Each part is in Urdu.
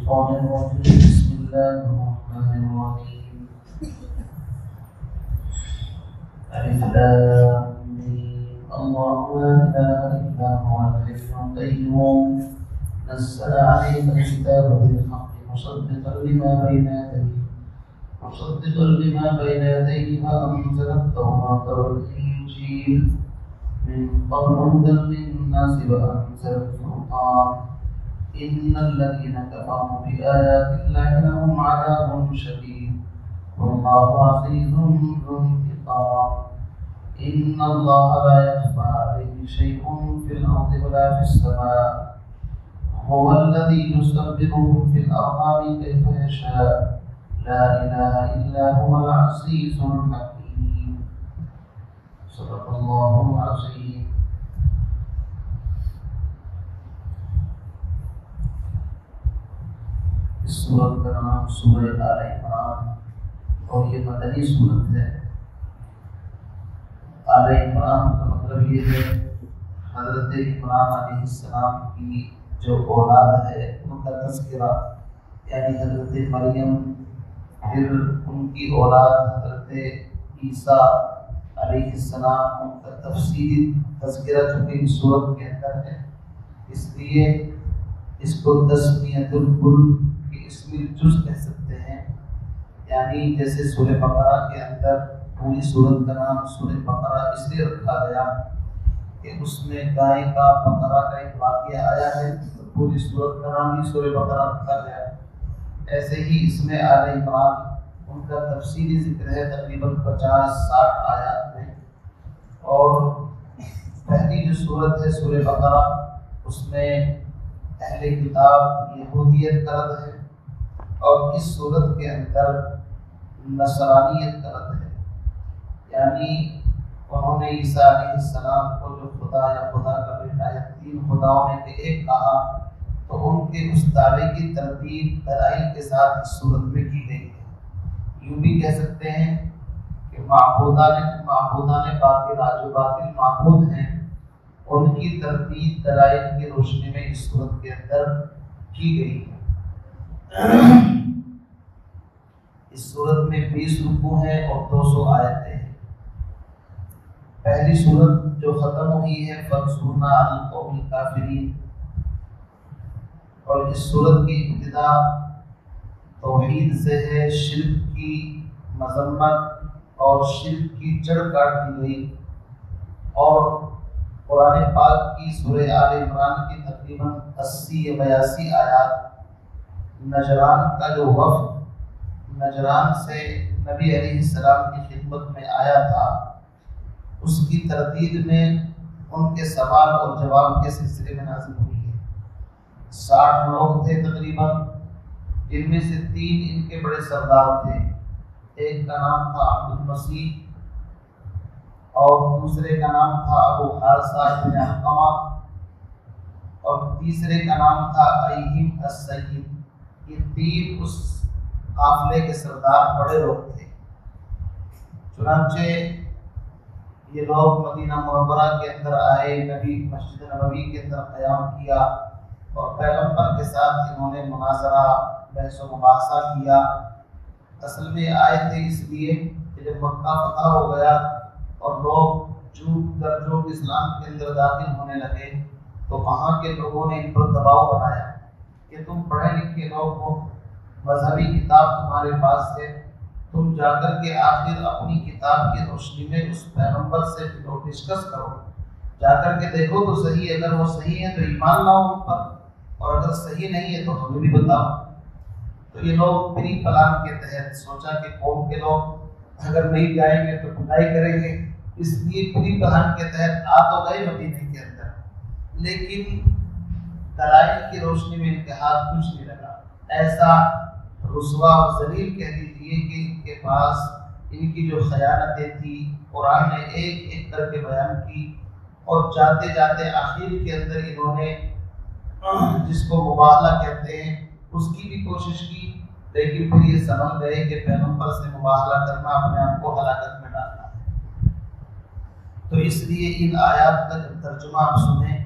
الشيطان الرجيم بسم الله الرحمن الرحيم ألف لام ميم الله لا إله إلا هو الحي القيوم نزل عليك الكتاب بالحق مصدقا لما بين يديه وأنزل التوراة والإنجيل من قبل هدى للناس وأنزل الفرقان إن الذين كفروا بآيات الله لهم عذاب شديد والله عزيز ذو انتقام إن الله لا يخفى عليه شيء في الأرض ولا في السماء هو الذي يصوركم في الأرحام كيف يشاء لا إله إلا هو العزيز الحكيم صدق الله العظيم. اس سورت کا نام سورہ آل عمران اور یہ مدنی سورت ہے. آل عمران کا مطلب یہ ہے حضرت عمران علیہ السلام کی جو اولاد ہے ان کا تذکرہ، یعنی حضرت مریم، پھر ان کی اولاد حضرت عیسیٰ علیہ السلام، ان کا تفصیلی تذکرہ چونکہ اس سورت کے اندر ہے، اس لیے اس کو تسمیۃ الکل اسم الجز کہہ سکتے ہیں. یعنی جیسے سورہ بقرہ کے اندر پوری سورت کا نام سورہ بقرہ اس لیے رکھا گیا کہ اس میں گائے کا بقرہ کا ایک واقعہ آیا ہے، تو پوری سورت کا نام ہی سورہ بقرہ رکھا گیا. ایسے ہی اس میں آل عمران ان کا تفصیلی ذکر ہے تقریباً 50-60 آیات میں. اور پہلی جو سورت ہے سورہ بقرہ، اس میں اہل کتاب یہودیت کا رد ہے، اور اس صورت کے اندر نصرانیت کا رد ہے. یعنی انہوں نے عیسیٰ علیہ السلام کو جو خدا یا خدا کا بیٹا یا 3 خداؤں میں سے ایک کہا، تو ان کے اس دعوے کی تردید دلائل کے ساتھ اس صورت میں کی گئی ہے. یوں بھی کہہ سکتے ہیں کہ معبودان باطل جو باطل معبود ہیں ان کی تردید دلائل کی روشنی میں اس صورت کے اندر کی گئی ہے. اس صورت میں 20 رکوع ہیں اور 200 آیتیں ہیں. پہلی صورت جو ختم ہوئی ہے فَانْصُرْنَا عَلَى الْقَوْمِ الْكَافِرِينَ، اور اس صورت کی ابتدا توحید سے ہے، شرک کی مذمت اور شرک کی جڑ کاٹ دی گئی. اور قرآن پاک کی سورہ آل عمران کی تقریباً 80 یا 82 آیات نجران کا جو وفد نجران سے نبی علیہ السلام کی خدمت میں آیا تھا، اس کی تردید میں ان کے سوال اور جواب کے سلسلے میں نازل ہوئی ہے. 60 لوگ تھے تقریباً، جن میں سے 3 ان کے بڑے سردار تھے. ایک کا نام تھا عبد المسیح، اور دوسرے کا نام تھا ابو حارثہ بن علقمہ، اور تیسرے کا نام تھا ایہم السید. یہ 3 اس قافلے کے سردار بڑے لوگ تھے. چنانچہ یہ لوگ مدینہ منورہ کے اندر آئے، نبی مسجد نبوی کے اندر قیام کیا، اور پیغمبر کے ساتھ انہوں نے مناظرہ بحث و مباحثہ کیا. اصل میں آئے تھے اس لیے کہ جب مکہ فتح ہو گیا اور لوگ جھوٹ در جھوٹ اسلام کے اندر داخل ہونے لگے، تو وہاں کے لوگوں نے ان پر دباؤ بنایا کہ تم پڑھے لکھے لوگ ہو، مذہبی کتاب تمہارے پاس ہے، تم جا کر کے آخر اپنی کتاب کی روشنی میں اس پیغمبر سے ڈسکس کرو، جا کر کے دیکھو تو صحیح، اگر وہ صحیح ہے تو ایمان لاؤ ان پر، اور اگر صحیح نہیں ہے تو ہمیں بھی بتاؤ. تو یہ لوگ پری پلان کے تحت سوچا کہ قوم کے لوگ اگر نہیں جائیں گے تو خدائی کریں گے، اس لیے پری پلان کے تحت آ تو گئے مدینے کے اندر، لیکن دلائل کی روشنی میں ان کے ہاتھ کچھ نہیں لگا. ایسا رسوا و ذلیل کہہ دیجیے کہ ان کے پاس ان کی جو خیانتیں تھیں قرآن نے ایک ایک کر کے بیان کی، اور جاتے جاتے آخر کے اندر انہوں نے جس کو مباہلہ کہتے ہیں اس کی بھی کوشش کی، لیکن پھر یہ سمجھ گئے کہ پیغمبر سے مباہلہ کرنا اپنے آپ کو ہلاکت میں ڈالنا ہے. تو اس لیے ان آیات کا جب ترجمہ آپ سنیں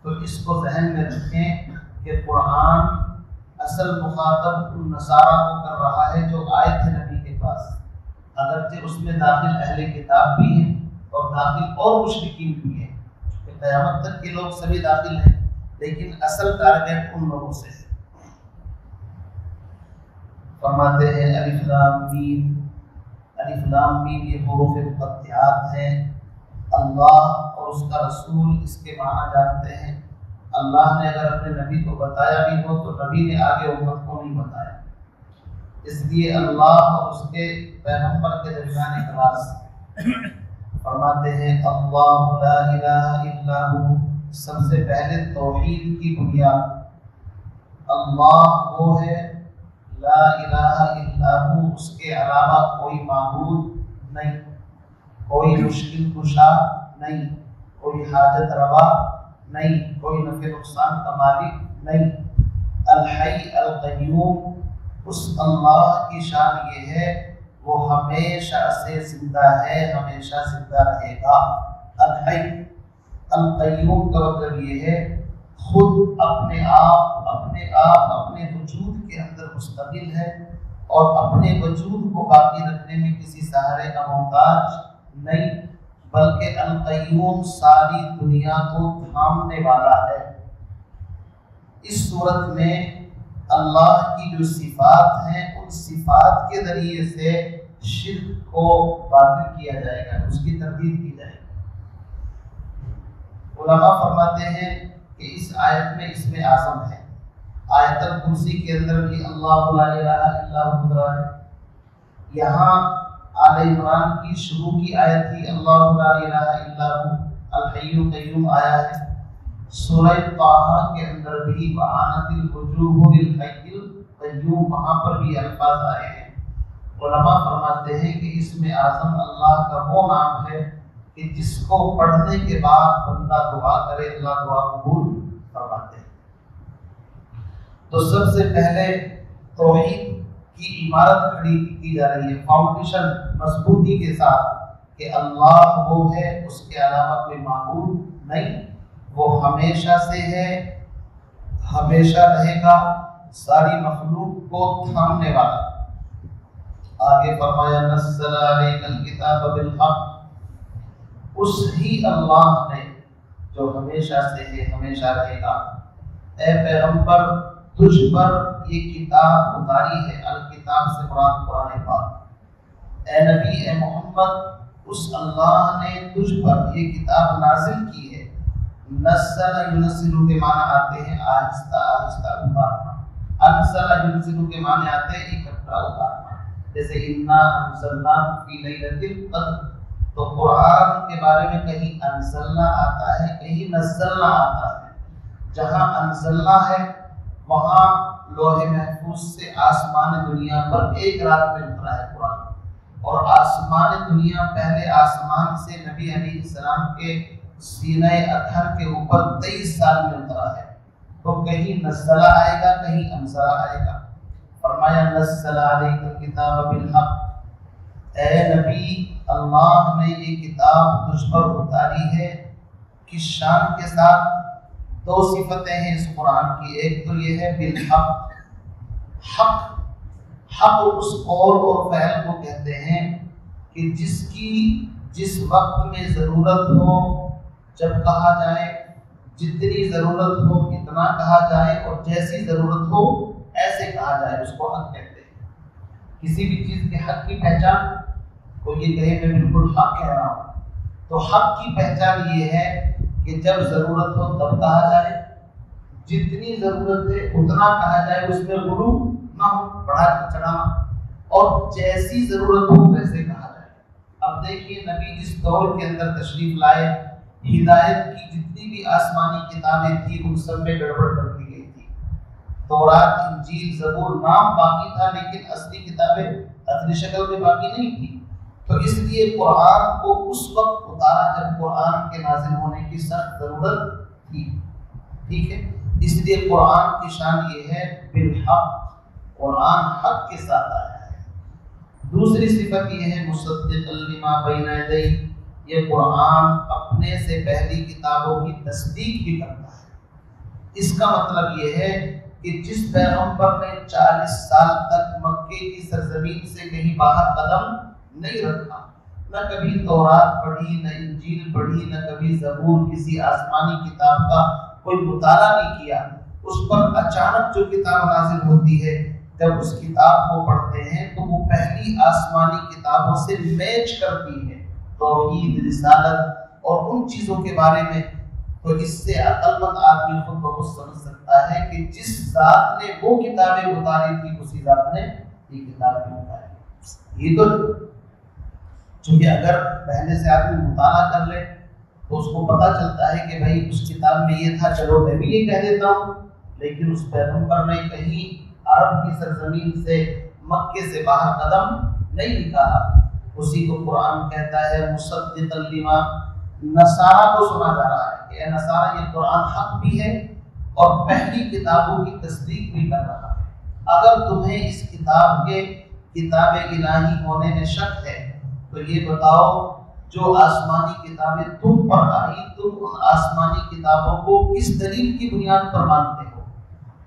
تو اس کو ذہن میں رکھیں کہ قرآن اصل مخاطب ان نصارہ کو کر رہا ہے جو آئے تھے نبی کے پاس، اگرچہ اس میں داخل اہل کتاب بھی ہیں اور داخل اور مشرکین بھی ہیں، کہ قیامت تک کے لوگ سبھی داخل ہیں، لیکن اصل ٹارگیٹ ان لوگوں سے ہے۔ فرماتے ہیں الف لام میم، الف لام میم یہ حروف مقطعات ہیں۔ اللہ اور اس کا رسول اس کے معنی جانتے ہیں۔ اللہ نے اگر اپنے نبی کو بتایا بھی ہو تو نبی نے آگے امت کو نہیں بتایا، اس لیے اللہ اور اس کے پیغمبر کے درمیان ایک راز۔ فرماتے ہیں اللہ لا الہ الا ہو، سب سے پہلے توحید کی بنیاد۔ اللہ وہ ہے، لا الہ الا ہو، اس کے علاوہ کوئی معبود نہیں، کوئی مشکل کشا نہیں، کوئی حاجت روا نہیں، کوئی نفع نقصان کا مالک نہیں۔ الحی القیوم، اس اللہ کی شان یہ ہے وہ ہمیشہ سے زندہ ہے، ہمیشہ زندہ رہے گا۔ الحی القیوم کا مطلب یہ ہے خود اپنے آپ اپنے وجود کے اندر مستقل ہے اور اپنے وجود کو باقی رکھنے میں کسی سہارے کا محتاج نہیں، بلکہ القیوم ساری دنیا کو تھامنے والا ہے۔ اس صورت میں اللہ کی جو صفات ہیں ان صفات کے ذریعے سے شرک کو باطل کیا جائے گا، اس کی تردید کی جائے گی۔ علماء فرماتے ہیں کہ اس آیت میں اسم اعظم ہے۔ آیت الکرسی کے اندر بھی اللہ لا الہ الا ہو ہے، یہاں آل عمران کی شروع کی آیت ہی اللہ لا الہ الا ہو الحی القیوم آیا ہے۔ سورہ طٰہٰ کے اندر بھی وَعَانَتِ الْوُجُوهُ لِلْحَيِّ الْقَيُّومِ وہاں پر بھی الفاظ آئے ہیں۔ علماء فرماتے ہیں کہ اسم اعظم اللہ کا وہ نام ہے کہ جس کو پڑھنے کے بعد بندہ دعا کرے اللہ دعا قبول فرماتے ہیں۔ تو سب سے پہلے توحید کی عمارت کھڑی کی جا رہی ہے، فاؤنڈیشن مضبوطی کے ساتھ کہ اللہ وہ ہے، اس کے علاوہ کوئی معبود نہیں، وہ ہمیشہ سے ہے، ہمیشہ رہے گا، ساری مخلوق کو تھامنے والا۔ آگے فرمایا نزل علیک الکتاب بالحق، اس ہی اللہ نے جو ہمیشہ سے ہے، ہمیشہ رہے گا۔ اے پیغمبر تجھ پر یہ کتاب اتاری ہے، الکتاب سے مراد قرآن پاک۔ اے نبی، اے محمد، اس اللہ نے تجھ پر یہ کتاب نازل کی ہے۔ نزل ینزل کے معنی آتے ہیں آہستہ آہستہ اتارنا، انزل ینزل کے معنی آتے ہیں اکٹھا اتارنا، جیسے انا انزلنا فی لیلۃ القدر، تو قرآن کے بارے میں کہیں انزلنا آتا ہے، کہیں نزلنا آتا ہے۔ جہاں انزلنا ہے وہاں لوح محفوظ سے آسمان دنیا پر ایک رات میں اترا ہے قرآن، اور آسمان دنیا پہلے آسمان سے نبی علیہ السلام کے سینہ اطہر کے اوپر 23 سال میں اترا ہے، تو کہیں نزلہ آئے گا، کہیں انزلہ آئے گا۔ فرمایا نزل علیک الکتاب بالحق، اے نبی اللہ نے یہ کتاب تجھ پر اتاری ہے، کس شان کے ساتھ؟ دو صفتیں ہیں اس قرآن کی، ایک تو یہ ہے بالحق، حق، حق اس قول اور فعل کو کہتے ہیں کہ جس کی جس وقت میں ضرورت ہو، جب کہا جائے، جتنی ضرورت ہو اتنا کہا جائے، اور جیسی ضرورت ہو ایسے کہا جائے، اس کو حق کہتے ہیں۔ کسی بھی چیز کے حق کی پہچان، کوئی یہ کہے میں بالکل حق کہہ رہا ہوں، تو حق کی پہچان یہ ہے کہ جب ضرورت ہو تب کہا جائے، جتنی ضرورت ہے اتنا کہا جائے، اس میں غلو نہ ہو، بڑھا چڑھانا، اور جیسی ضرورت ہو ویسے کہا جائے۔ اب دیکھیے نبی جس دور کے اندر تشریف لائے، ہدایت کی جتنی بھی آسمانی کتابیں تھیں ان سب میں گڑبڑ کر دی گئی تھی۔ تورات، انجیل، زبور نام باقی تھا لیکن اصلی کتابیں اصلی شکل میں باقی نہیں تھی، تو اس لیے قرآن کو اس وقت اتارا جب قرآن کے نازل ہونے کی سخت ضرورت تھی، ٹھیک ہے؟ اس لیے قرآن کی شان یہ ہے بالحق، قرآن حق کے ساتھ آیا ہے۔ دوسری صفت یہ ہے مصدقا لما بین یدیہ، یہ قرآن اپنے سے پہلی کتابوں کی تصدیق بھی کرتا ہے۔ اس کا مطلب یہ ہے کہ جس پیغمبر نے 40 سال تک مکے کی سرزمین سے کہیں باہر قدم نہیں رکھا، نہ کبھی تورات پڑھی، نہ انجیل پڑھی، نہ کبھی زبور کسی آسمانی کتاب کا کوئی مطالعہ نہیں کیا، اس پر اچانک جو کتاب نازل ہوتی ہے جب اس کتاب کو پڑھتے ہیں تو وہ پہلی آسمانی کتابوں سے میچ کرتی ہے توحید، رسالت اور ان چیزوں کے بارے میں۔ تو اس سے عقل مند آدمی خود بخود سمجھ سکتا ہے کہ جس ذات نے وہ کتابیں اتاری تھی اسی ذات نے یہ کتاب بھی اتاری۔ یہ تو چونکہ اگر پہلے سے آدمی مطالعہ کر لے تو اس کو پتہ چلتا ہے کہ بھائی اس کتاب میں یہ تھا، چلو میں بھی یہ کہہ دیتا ہوں، لیکن اس پیغمبر نے کہیں عرب کی سرزمین سے مکے سے باہر قدم نہیں نکالا۔ اسی کو قرآن کہتا ہے مصدقا لما، نصارہ کو سنا جا رہا ہے کہ اے نصارہ یہ قرآن حق بھی ہے اور پہلی کتابوں کی تصدیق بھی کر رہا ہے۔ اگر تمہیں اس کتاب کے کتاب الہی ہونے میں شک ہے تو یہ بتاؤ جو آسمانی کتابیں تم پر آئی تم ان آسمانی کتابوں کو کس دلیل کی بنیاد پر مانتے ہو؟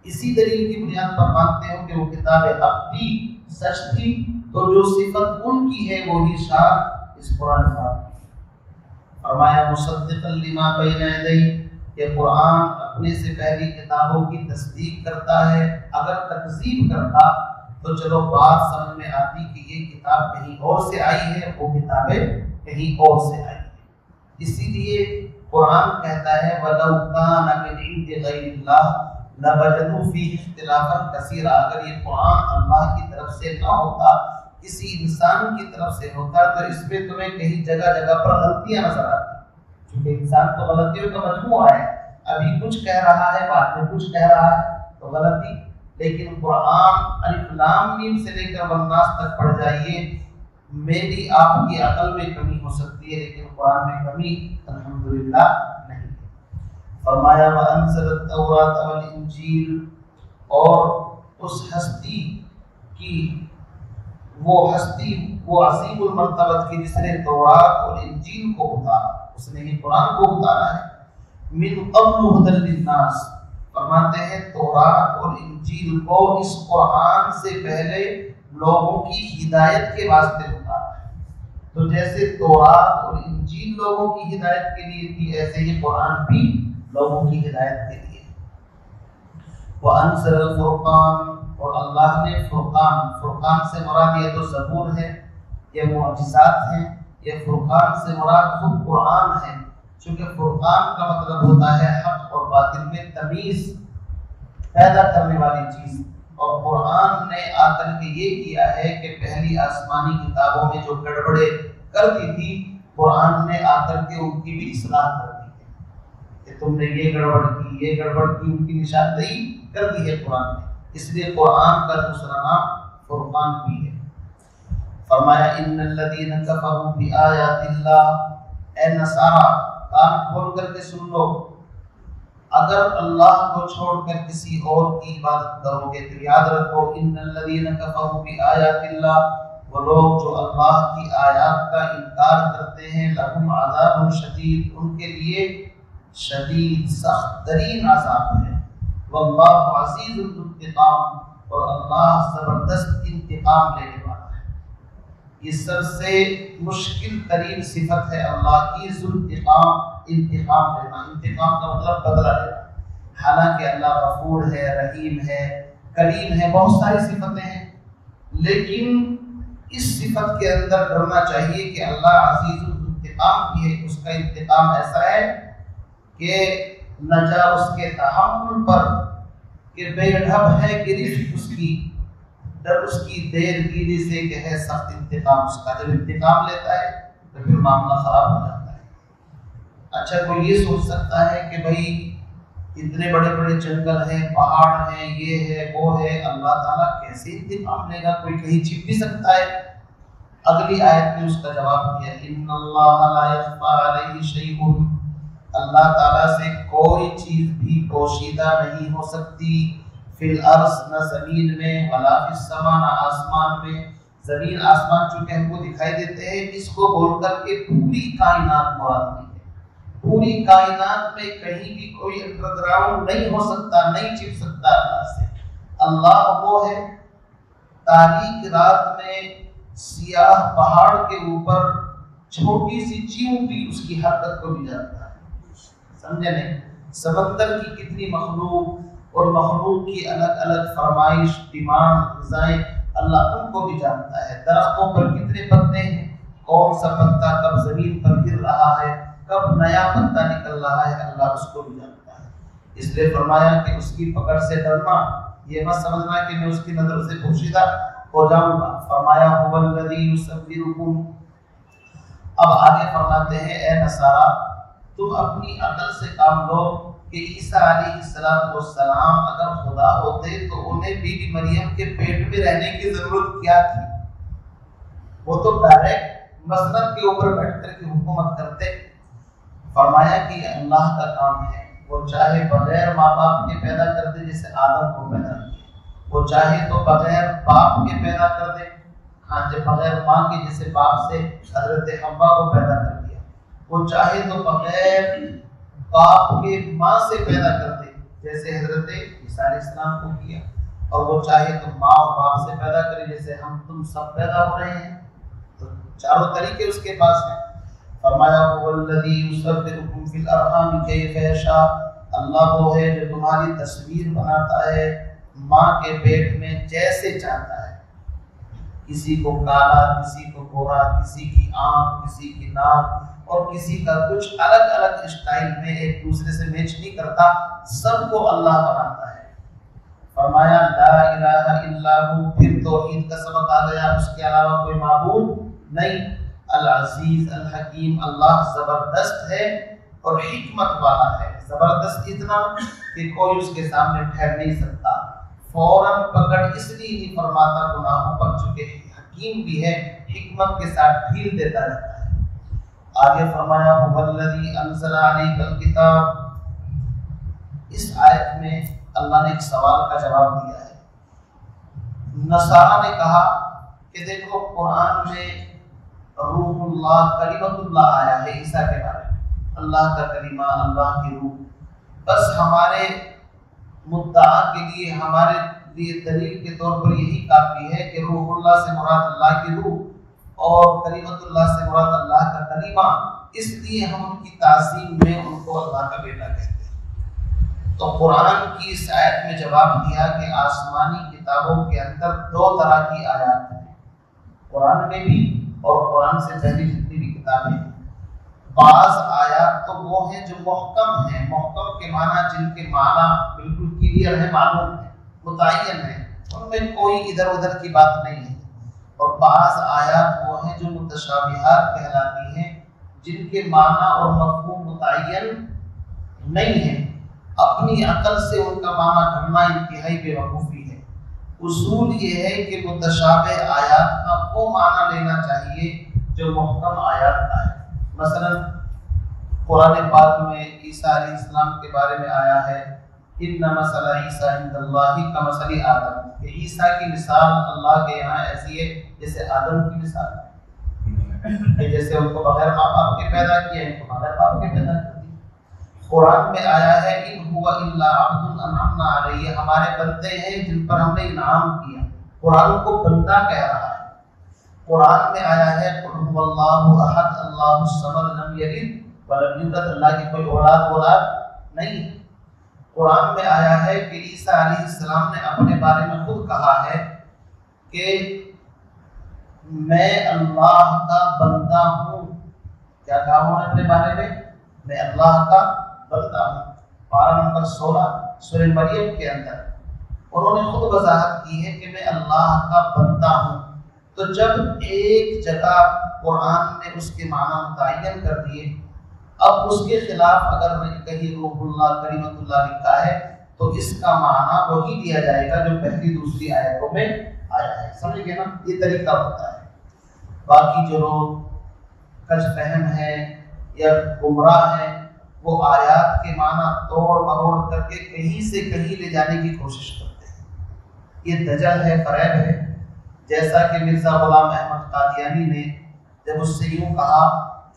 اسی دلیل کی بنیاد پر مانتے ہو کہ وہ کتابیں حق تھی، سچ تھی، تو جو صفت ان کی ہے وہی شان اس قرآن پاک کی۔ فرمایا مصدقا لما بین یدیہ، یہ قرآن اپنے سے پہلی کتابوں کی تصدیق کرتا ہے۔ اگر تکذیب کرتا تو چلو بات سمجھ میں آتی کہ یہ کتاب کہیں اور سے آئی ہے، وہ کتابیں کہیں اور سے آئی ہیں۔ اسی لیے قرآن کہتا ہے وَلَوْ كَانَ مِنْ عِنْدِ غَيْرِ اللَّهِ لَوَجَدُوا فِيهِ اخْتِلَافًا كَثِيرًا، اگر یہ قرآن اللہ کی طرف سے نہ ہوتا، کسی انسان کی طرف سے ہوتا، تو اس میں تمہیں کہیں جگہ جگہ پر غلطیاں نظر آتی، کیونکہ انسان تو غلطیوں کا مجموعہ ہے، ابھی کچھ کہہ رہا ہے بعد میں کچھ کہہ رہا ہے تو غلطی۔ لیکن قرآن الف لام میم سے لے کر والناس تک پڑھ جائیے، میری آپ کی عقل میں کمی ہو سکتی ہے لیکن قرآن میں کمی الحمدللہ نہیں ہے۔ فرمایا وَأَنزَلَ التَّوْرَاةَ وَالْإِنْجِيلَ، اور اس ہستی کی وہ عظیم المرتبت کی جس نے تورات اور انجیل کو اتارا، اس نے ہی قرآن کو اتارا ہے، من قبل ھدی للناس، فرماتے ہیں تورات اور انجیل کو اس قرآن سے پہلے لوگوں کی ہدایت کے واسطے اتارا ہے۔ تو جیسے تورات اور انجیل لوگوں کی ہدایت کے لیے تھی، ایسے ہی قرآن بھی لوگوں کی ہدایت کے لیے۔ وَأَنزَلَ الْفُرْقَانَ، اور اللہ نے فرقان سے مراد یہ تو زبور ہے، یہ معجزات ہیں، یہ فرقان سے مراد خود قرآن ہے، چونکہ فرقان کا مطلب ہوتا ہے حق اور باطل میں تمیز پیدا کرنے والی چیز، اور قرآن نے آ کر کے یہ کیا ہے کہ پہلی آسمانی کتابوں میں جو گڑبڑے کرتی تھی قرآن نے آ کر کے ان کی بھی اصلاح کر دی ہے کہ تم نے یہ گڑبڑ کی ان کی نشاندہی کر دی ہے قرآن نے، اس لیے قرآن کا دوسرا نام فرقان بھی ہے۔ فرمایا ان الذین کفروا بآیات اللہ، اے نصارہ کان کھول کر کے سن لو، اگر اللہ کو چھوڑ کر کسی اور کی عبادت کرو گے تو یاد رکھو ان الذین کفروا بآیات اللہ، وہ لوگ جو اللہ کی آیات کا انکار کرتے ہیں، لہم عذاب شدید، ان کے لیے شدید سخت ترین عذاب ہے، واللہ عزیز ذو انتقام، اور اللہ زبردست انتقام لینے والا ہے۔ یہ سب سے مشکل ترین صفت ہے اللہ کی، ذو انتقام، انتقام لینا، انتقام کا مطلب بدلہ لینا۔ حالانکہ اللہ غفور ہے، رحیم ہے، کریم ہے، بہت ساری صفتیں ہیں، لیکن اس صفت کے اندر ڈرنا چاہیے کہ اللہ عزیز الانتقام بھی ہے، اس کا انتقام ایسا ہے کہ نہ جا اس کے تحمل پر کہ بے ڈھب ہے گرفت اس کی، ڈر اس کی دیر گیری سے کہ ہے سخت انتقام اس کا۔ جب انتقام لیتا ہے تو پھر معاملہ خراب ہو جاتا ہے۔ اچھا کوئی یہ سوچ سکتا ہے کہ بھائی اتنے بڑے بڑے جنگل ہیں، پہاڑ ہیں، یہ ہے وہ ہے، اللہ تعالیٰ کیسے انتقام لے گا؟ کوئی کہیں چھپ بھی سکتا ہے؟ اگلی آیت میں اس کا جواب دیا ان اللہ لا یخفی علیہ شیء، اللہ تعالیٰ سے کوئی چیز بھی پوشیدہ نہیں ہو سکتی، فی الارض، نہ زمین میں، ولا فی السماء، نہ آسمان میں۔ زمین آسمان چونکہ ہم کو دکھائی دیتے ہیں، اس کو بول کر کے پوری کائنات مراد نہیں ہے، پوری کائنات میں کہیں بھی کوئی انڈر گراؤنڈ نہیں ہو سکتا، نہیں چھپ سکتا اللہ سے۔ اللہ وہ ہے تاریک رات میں سیاہ پہاڑ کے اوپر چھوٹی سی چیونٹی اس کی حرکت کو بھی جانتا ہے، سمجھے نہیں؟ سمندر کی کتنی مخلوق اور مخلوق کی الگ الگ فرمائش، ڈیمانڈ، غذائیں اللہ ان کو بھی جانتا ہے۔ درختوں پر کتنے پتے ہیں، کون سا پتا کب زمین پر گر رہا ہے، کب نیا پتا نکل رہا ہے، اللہ اس کو بھی جانتا ہے۔ اس لیے فرمایا کہ اس کی پکڑ سے ڈرنا، یہ مت سمجھنا کہ میں اس کی نظر سے پوشیدہ ہو جاؤں گا۔ فرمایا هو الذی یصورکم، اب آگے فرماتے ہیں اے نصارا تم اپنی عقل سے کام لو کہ عیسیٰ علیہ السلام اگر خدا ہوتے تو انہیں بی بی مریم کے پیٹ میں رہنے کی ضرورت کیا تھی؟ وہ تو ڈائریکٹ مسند کے اوپر بیٹھ کر کے حکومت کرتے۔ فرمایا کہ یہ اللہ کا کام ہے، وہ چاہے بغیر ماں باپ کے پیدا کر دے جیسے آدم کو پیدا کیا، وہ چاہے تو بغیر باپ کے پیدا کر دے، ہاں جب بغیر ماں کے جیسے باپ سے حضرت حوا کو پیدا کر دیا، وہ چاہے تو بغیر باپ کے ماں سے پیدا کر دے جیسے حضرت عیسیٰ علیہ السلام کو کیا، اور وہ چاہے تو ماں اور باپ سے پیدا کرے جیسے ہم تم سب پیدا ہو رہے ہیں۔ تو چاروں طریقے اس کے پاس ہیں۔ فرمایا هو الذی یصورکم فی الارحام کیف یشاء، اللہ وہ ہے جو تمہاری تصویر بناتا ہے ماں کے پیٹ میں جیسے چاہتا ہے، کسی کو کالا، کسی کو گورا، کسی کی آنکھ، کسی کی ناک، اور کسی کا کچھ الگ الگ اسٹائل میں ایک دوسرے سے میچ نہیں کرتا، سب کو اللہ بناتا ہے۔ فرمایا لا الہ الا ہو، پھر توحید کا سبق آ گیا، اس کے علاوہ کوئی معبود نہیں۔ العزیز الحکیم، اللہ زبردست ہے اور حکمت والا ہے، زبردست اتنا کہ کوئی اس کے سامنے ٹھہر نہیں سکتا، فوراً پکڑ اس لیے نہیں فرماتا گناہوں پر چکے، حکیم بھی ہے، حکمت کے ساتھ ڈھیل دیتا رہتا ہے۔ آگے فرمایا هو الذی انزل علیک الکتاب، اس آیت میں اللہ نے ایک سوال کا جواب دیا ہے۔ نصارہ نے کہا کہ دیکھو قرآن میں روح اللہ، کلمت اللہ آیا ہے عیسیٰ کے بارے میں، اللہ کا کلمہ، اللہ کی روح، بس ہمارے مدعا کے لیے، ہمارے لیے دلیل کے طور پر یہی کافی ہے کہ روح اللہ سے مراد اللہ کی روح اور کلمت اللہ سے مراد اللہ کا کلمہ، اس لیے ہم ان کی تعظیم میں ان کو اللہ کا بیٹا کہتے ہیں۔ تو قرآن کی اس آیت میں جواب دیا کہ آسمانی کتابوں کے اندر دو طرح کی آیات ہیں، قرآن میں بھی اور قرآن سے پہلی جتنی بھی کتابیں ہیں۔ بعض آیات تو وہ ہیں جو محکم ہیں، محکم کے معنی جن کے معنی بالکل کلیئر ہے، معلوم ہے، متعین ہے، ان میں کوئی ادھر ادھر کی بات نہیں ہے، اور بعض آیات وہ ہیں جو متشابہات کہلاتی ہیں، جن کے معنی اور مفہوم متعین نہیں ہے، اپنی عقل سے ان کا معنی ڈھونڈنا انتہائی بے وقوفی ہے۔ اصول یہ ہے کہ متشابہ آیات کا وہ معنی لینا چاہیے جو محکم آیات کا ہے۔ مثلا قرآن پاک میں عیسیٰ علیہ السلام کے بارے میں آیا ہے ان مثل عیسیٰ عند اللہ کمثل آدم، کہ عیسیٰ کی مثال اللہ کے یہاں ایسی ہے جیسے آدم کی مثال ہے، کہ جیسے ان کو بغیر ماں باپ کے پیدا کیا، ان کو بغیر باپ کے پیدا کیا۔ قرآن میں آیا ہے ان هو الا عبد انعمنا علیہ، ہمارے بندے ہیں جن پر ہم نے انعام کیا، قرآن کو بندہ کہہ رہا ہے۔ قرآن میں آیا ہے قل هو اللہ احد اللہ الصمد لم یلد ولم یولد، اللہ کی کوئی اولاد نہیں۔ قرآن میں آیا ہے کہ عیسیٰ علیہ السلام نے اپنے بارے میں خود کہا ہے کہ میں اللہ کا بندہ ہوں۔ کیا کہا انہوں نے اپنے بارے میں اللہ کا بندہ ہوں، پارہ نمبر 16 سورہ مریم کے اندر انہوں نے خود وضاحت کی ہے کہ میں اللہ کا بندہ ہوں۔ تو جب ایک جگہ قرآن نے اس کے معنی متعین کر دیے، اب اس کے خلاف اگر کہیں روح اللہ، کلمت اللہ لکھا ہے تو اس کا معنی وہی دیا جائے گا جو پہلی دوسری آیتوں میں آیا ہے، سمجھ گئے نا؟ یہ طریقہ ہوتا ہے۔ باقی جو لوگ کج فہم ہیں یا گمراہ ہیں، وہ آیات کے معنی توڑ مروڑ کر کے کہیں سے کہیں لے جانے کی کوشش کرتے ہیں، یہ دجل ہے، فریب ہے۔ جیسا کہ مرزا غلام احمد قادیانی نے جب اس سے یوں کہا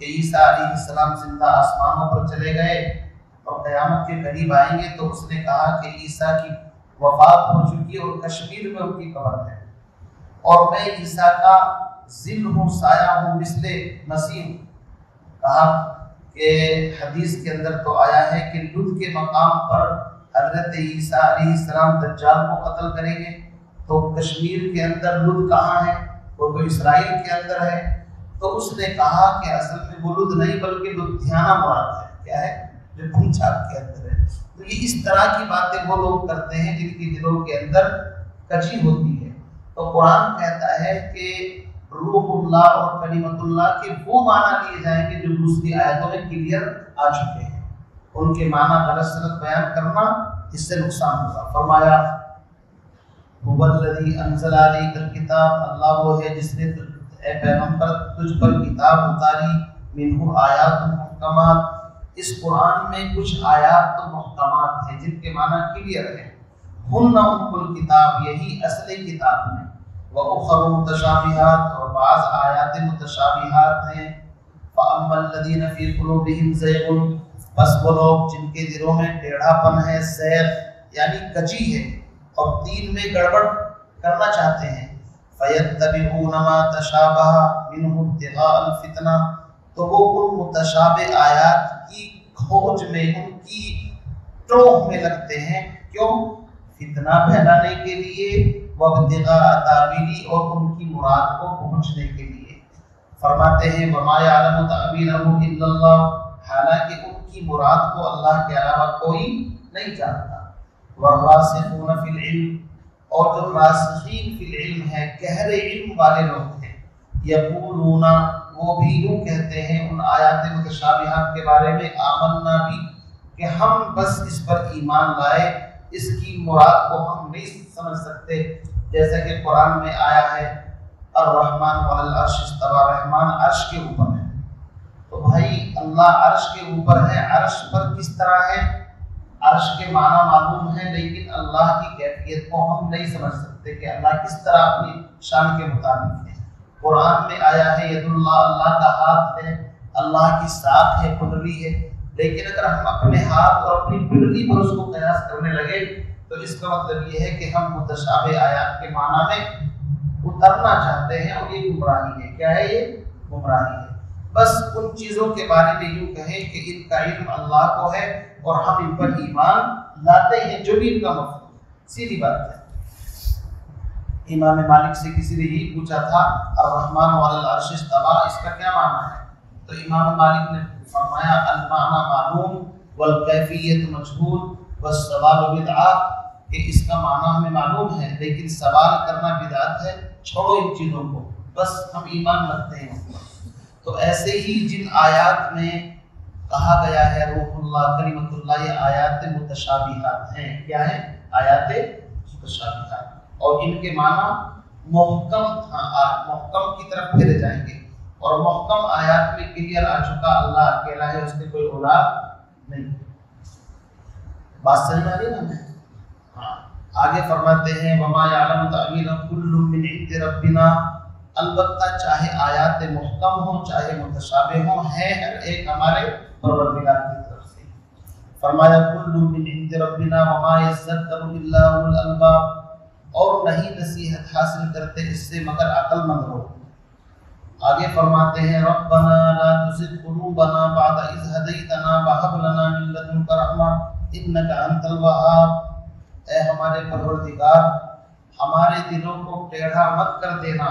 کہ عیسیٰ علیہ السلام زندہ آسمانوں پر چلے گئے اور قیامت کے قریب آئیں گے، تو اس نے کہا کہ عیسیٰ کی وفات ہو چکی اور کشمیر میں ان کی قبر ہے، اور میں عیسیٰ کا ظل ہوں، سایہ ہوں، مثل مسیح۔ کہا کہ حدیث کے اندر تو آیا ہے کہ لد کے مقام پر حضرت عیسیٰ علیہ السلام دجال کو قتل کریں گے، تو کشمیر کے اندر لد کہاں ہے؟ وہ تو اسرائیل کے اندر ہے۔ تو اس نے کہا کہ اصل میں وہ لد نہیں بلکہ لدھیانہ مراد ہے، کیا ہے؟ جو پنجاب کے اندر ہے۔ تو یہ اس طرح کی باتیں وہ لوگ کرتے ہیں جن کی دلوں کے اندر کجی ہوتی ہے۔ تو قرآن کہتا ہے کہ روح اللہ اور کلمت اللہ کے وہ معنی لیے جائیں گے جو دوسری آیتوں میں کلیئر آ چکے ہیں، ان کے معنی غلط سلط بیان کرنا اس سے نقصان ہوگا۔ فرمایا هو الذی انزل علیک الکتاب، اللہ وہ ہے جس نے اے پیغمبر تجھ پر کتاب اتاری، منہ آیات محکمات، اس قرآن میں کچھ آیات تو محکمات ہیں جن کے معنی کلیئر ہیں، ہن ام الکتاب، یہی اصل کتاب ہے، وَأُخَرُ مُتَشَابِهَاتٌ، اور بعض آیات متشابہات ہیں، فَأَمَّا الَّذِينَ فِي قُلُوبِهِمْ زَيْغٌ، بس وہ لوگ جن کے دلوں میں ٹیڑھا پن ہے، زیغ یعنی کجی ہے اور دین میں گڑبڑ کرنا چاہتے ہیں، فَيَتَّبِعُونَ مَا تَشَابَهَ مِنْهُ ابْتِغَاءَ الْفِتْنَةِ، تو وہ ان متشابہ آیات کی کھوج میں، ان کی ٹوہ میں لگتے ہیں، کیوں؟ فتنہ پھیلانے کے لیے، وابتغاء تاویلہ، اور ان کی مراد کو پہنچنے کے لیے۔ فرماتے ہیں وما یعلم تأویلہ الا اللہ، حالانکہ ان کی مراد کو اللہ کے علاوہ کوئی نہیں جانتا۔ والراسخون فی العلم، اور جو راسخین فی العلم ہے، گہرے علم والے لوگ ہیں، یقولون، وہ بھی یوں کہتے ہیں ان آیات متشابہات کے بارے میں، آمنا بھی، کہ ہم بس اس پر ایمان لائے، اس کی مراد کو ہم نہیں سمجھ سکتے، جیسا کہ قرآن میں آیا ہے الرحمن علی العرش استوى، رحمان عرش کے اوپر ہے۔ تو بھائی اللہ عرش کے اوپر ہے، عرش پر کس طرح ہے؟ عرش کے معنی معلوم ہے، لیکن اللہ کی کیفیت کو ہم نہیں سمجھ سکتے کہ اللہ کس طرح اپنی شان کے مطابق ہے۔ قرآن میں آیا ہے ید اللہ، اللہ کا ہاتھ ہے، اللہ کی ساکھ ہے، کنڈلی ہے، لیکن اگر ہم اپنے ہاتھ اور اپنی پنڈلی پر اس کو قیاس کرنے لگے تو اس کا مطلب یہ ہے کہ ہم متشابہ آیات کے معنی میں اترنا چاہتے ہیں، اور یہ گمراہی ہے۔ کیا ہے یہ؟ گمراہی ہے۔ بس ان چیزوں کے بارے میں یوں کہیں کہ ان کا علم اللہ کو ہے اور ہم ان پر ایمان لاتے ہیں، جو بھی ان کا مفہوم، سیدھی بات ہے۔ امام مالک سے کسی نے یہی پوچھا تھا الرحمن علی العرش استوى، اس کا کیا معنی ہے؟ تو امام مالک نے فرمایا المعنی معلوم والکیفیت مجہول والسوال بدعہ، کہ اس کا معنی ہمیں معلوم ہے لیکن سوال کرنا بدعت ہے، چھوڑو ان چیزوں کو، بس ہم ایمان رکھتے ہیں۔ تو ایسے ہی جن آیات میں کہا گیا ہے روح اللہ کلمت اللہ، یہ آیات متشابہات ہیں۔ کیا ہیں؟ آیات متشابہات، اور ان کے معنی محکم کی طرف پھیرے جائیں گے، اور محکم آیات میں کلیئر آ چکا اللہ اکیلا ہے، اس کے کوئی اولاد نہیں۔ بات سمجھ میں آ رہی ہے نا؟ ہاں، آگے فرماتے ہیں وما یعلم تأویلہ کل من عند ربنا، البتہ چاہے آیات محکم ہوں چاہے متشابہ ہوں، ہے ہر ایک ہمارے پروردگار کی طرف سے۔ فرمایا کل من عند ربنا وما یذکر الا اولو الالباب، اور نہیں نصیحت حاصل کرتے اس سے مگر عقل مند لوگ۔ آگے فرماتے ہیں ربنا لا تزغ قلوبنا بعد اذ ہدیتنا وہب لنا من لدنک رحمہ انک انت الوہاب، اے ہمارے پروردگار ہمارے دلوں کو ٹیڑھا مت کر دینا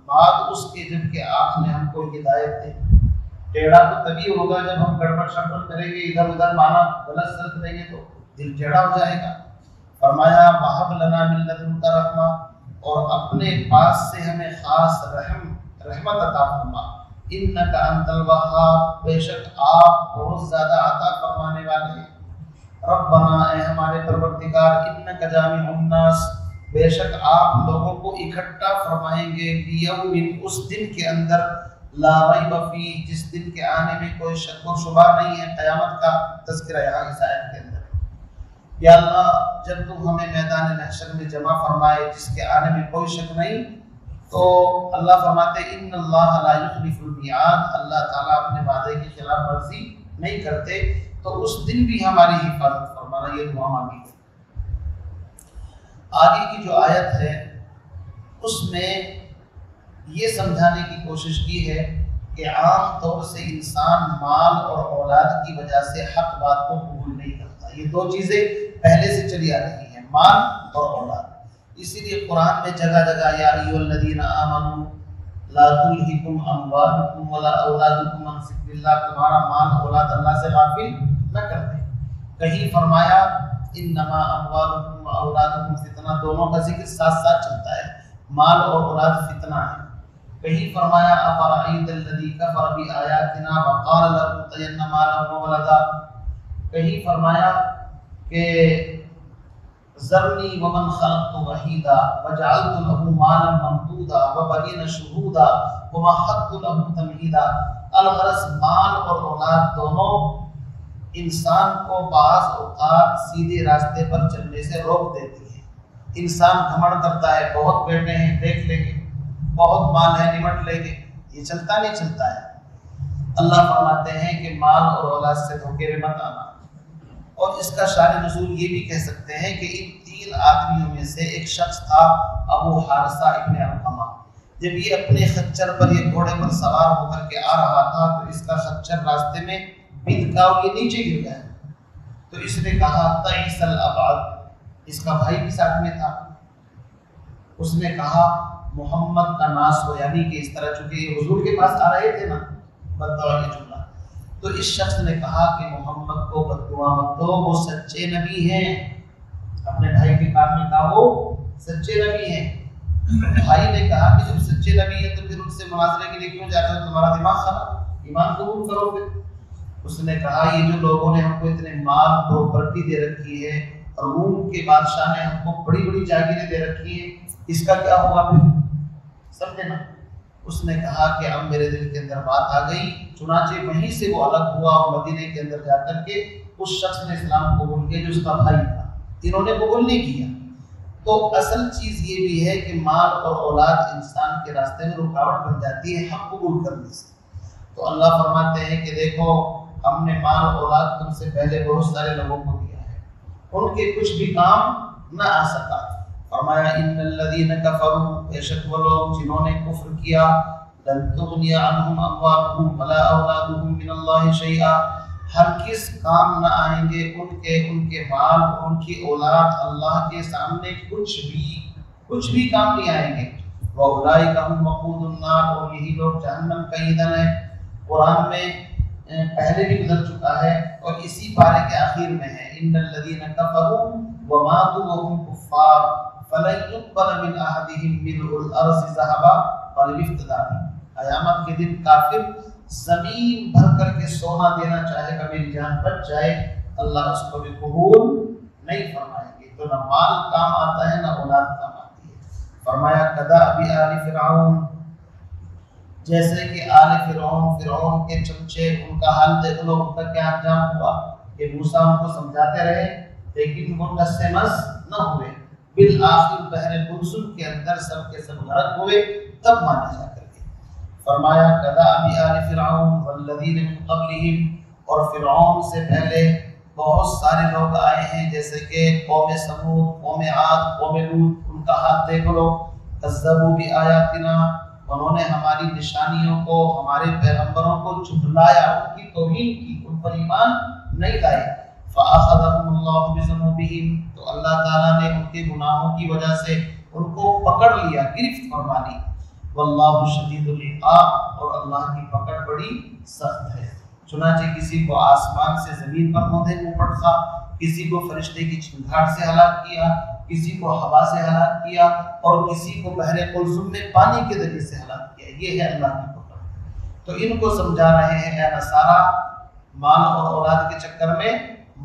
بعد اس کے جب کہ آپ نے ہم کو ہدایت دی۔ ٹیڑھا تو تبھی ہوگا جب ہم گڑبڑ شڑبڑ کریں گے، ادھر ادھر معنی غلط سلط کریں گے تو دل ٹیڑھا ہو جائے گا۔ فرمایا وہب لنا من لدنک رحمہ، اور اپنے پاس سے ہمیں خاص رحمت عطا فرما، انک انت الوہاب، بے شک آپ بہت زیادہ عطا فرمانے والے ہیں۔ ربنا، اے ہمارے پروردگار، انک جامع الناس، بے شک آپ لوگوں کو اکٹھا فرمائیں گے، لیوم، اس دن کے اندر، لا ریب فیہ، جس دن کے آنے میں کوئی شک و شبہ نہیں ہے۔ قیامت کا تذکرہ یہاں اس آیت کے اندر۔ یا اللہ جب تم ہمیں میدان محشر میں جمع فرمائے جس کے آنے میں کوئی شک نہیں، تو اللہ فرماتے ان اللہ لا یخلف المیعاد، اللہ تعالیٰ اپنے وعدے کی خلاف ورزی نہیں کرتے، تو اس دن بھی ہماری حفاظت فرمانا، یہ دعا مانگی۔ آگے کی جو آیت ہے اس میں یہ سمجھانے کی کوشش کی ہے کہ عام طور سے انسان مال اور اولاد کی وجہ سے حق بات کو قبول نہیں کرتا۔ یہ دو چیزیں پہلے سے چلی آ رہی ہیں، مال اور اولاد۔ اسی لیے قرآن میں جگہ جگہ یا ایھا الذین آمنوا لا تلہکم اموالکم ولا اولادکم عن ذکر اللہ، تمہارا مال اولاد اللہ سے غافل نہ کر دے۔ کہیں فرمایا انما اموالکم و اولادکم فتنہ، دونوں کا ذکر ساتھ ساتھ چلتا ہے، مال اور اولاد فتنہ ہے۔ کہیں فرمایا افرأیت الذی کفر بآیاتنا وقال لأوتین مالا وولدا، کہیں فرمایا کہ ذرنی ومن خلقت وحیدا وجعلت له مالا ممدودا وبنین شہودا ومہدت له تمہیدا۔ الغرض مال اور اولاد دونوں انسان کو بعض اوقات سیدھے راستے پر چلنے سے روک دیتی ہے۔ انسان گھمنڈ کرتا ہے، بہت بیٹے ہیں دیکھ لیں گے، بہت مال ہے نمٹ لیں گے، یہ چلتا نہیں چلتا ہے۔ اللہ فرماتے ہیں کہ مال اور اولاد سے دھوکے میں مت آنا۔ اور اس کا شان نزول یہ بھی کہہ سکتے ہیں کہ ان تین آدمیوں میں سے ایک شخص تھا ابو حارثہ ابن علقمہ۔ جب یہ اپنے خچر پر، یہ گھوڑے پر سوار ہو کر کے آ رہا تھا تو اس کا خچر راستے میں بندکا اور یہ نیچے گر گیا، تو اس نے کہا تعیس الابعد، اس کا بھائی بھی ساتھ میں تھا، اس نے کہا محمد کا ناس ہو، یعنی کہ اس طرح چونکہ یہ حضور کے پاس آ رہے تھے نا، بددعا یہ جملہ، تو اس شخص نے کہا کہ محمد کو بددعا مت دو، وہ سچے نبی ہیں۔ اپنے بھائی کے کان میں کہا وہ سچے نبی ہیں۔ بھائی نے کہا کہ جب سچے نبی ہیں تو پھر ان سے مناظرے کے لیے کیوں جاتے ہو، تمہارا دماغ خراب، ایمان قبول کرو پھر۔ اس نے کہا یہ جو لوگوں نے ہم کو اتنے مال پراپرٹی دے رکھی ہے، اور روم کے بادشاہ نے ہم کو بڑی بڑی جاگیریں دے رکھی ہیں، اس کا کیا ہوا پھر، سمجھے نا۔ اس نے کہا کہ اب میرے دل کے اندر بات آ گئی، چنانچہ وہیں سے وہ الگ ہوا اور مدینے کے اندر جا کر کے اس شخص نے اسلام قبول کیا جو اس کا بھائی تھا، انہوں نے قبول نہیں کیا۔ تو اصل چیز یہ بھی ہے کہ مال اور اولاد انسان کے راستے میں رکاوٹ بن جاتی ہے حق قبول کرنے سے۔ تو اللہ فرماتے ہیں کہ دیکھو ہم نے مال اولاد تم سے پہلے بہت سارے لوگوں کو دیا ہے، ان کے کچھ بھی کام نہ آ سکا۔ فرمایا ان الذین کفروا، بے شک وہ لوگ جنہوں نے کفر کیا، لن تغنی عنہم اموالہم ولا اولادہم من اللہ شیئا، ہرگز کام نہ آئیں گے ان کے مال اور ان کی اولاد اللہ کے سامنے کچھ بھی کام نہیں آئیں گے۔ وَأُولَٰئِكَ هُمْ وَقُودُ النَّارِ، اور یہی لوگ جہنم کا ایندھن ہے۔ قرآن میں پہلے بھی گزر چکا ہے اور اسی پارے کے آخر میں ہے ان الذین کفروا وماتوا وهم کفار فلن يقبل من احدهم ملء الارض ذهبا ولو افتدى به۔ قیامت کے دن کافر زمین بھر کر کے سونا دینا چاہے گا میری جان بچ جائے، اللہ اس کو بھی قبول نہیں فرمائیں گے۔ تو نہ مال کام آتا ہے نہ اولاد کام آتی ہے۔ فرمایا کدأب آل فرعون، جیسے کہ آل فرعون کے چمچے، ان کا حال دیکھ لو، ان کا کیا انجام ہوا کہ موسیٰ ان کو سمجھاتے رہے لیکن وہ ٹس سے مس نہ ہوئے، بالآخر بحر قلزم کے اندر سب کے سب غرق ہوئے، تب مانا جا کر کے۔ فرمایا کدأب آل فرعون والذین من قبلہم، اور فرعون سے پہلے بہت سارے لوگ آئے ہیں جیسے کہ قوم سمود، قوم عاد، قوم لوط، ان کا حال دیکھ لو۔ کذبوا بآیاتنا، انہوں نے ہماری نشانیوں کو، ہمارے پیغمبروں کو جھٹلایا، ان کی توہین کی، ان پر ایمان نہیں لائے۔ فأخذهم اللہ بذنوبہم، تو اللہ تعالیٰ نے ان کے گناہوں کی وجہ سے ان کو پکڑ لیا، گرفت فرما لی۔ واللہ شدید العقاب، اور اللہ کی پکڑ بڑی سخت ہے۔ چنانچہ کسی کو آسمان سے زمین پر مودے منہ پٹخا، کسی کو فرشتے کی چنگھاٹ سے ہلاک کیا، کسی کو ہوا سے ہلاک کیا، اور کسی کو بحر قلزم میں پانی کے ذریعے سے ہلاک کیا۔ یہ ہے اللہ کی پکڑ۔ تو ان کو سمجھا رہے ہیں اے نصارا، مال اور اولاد کے چکر میں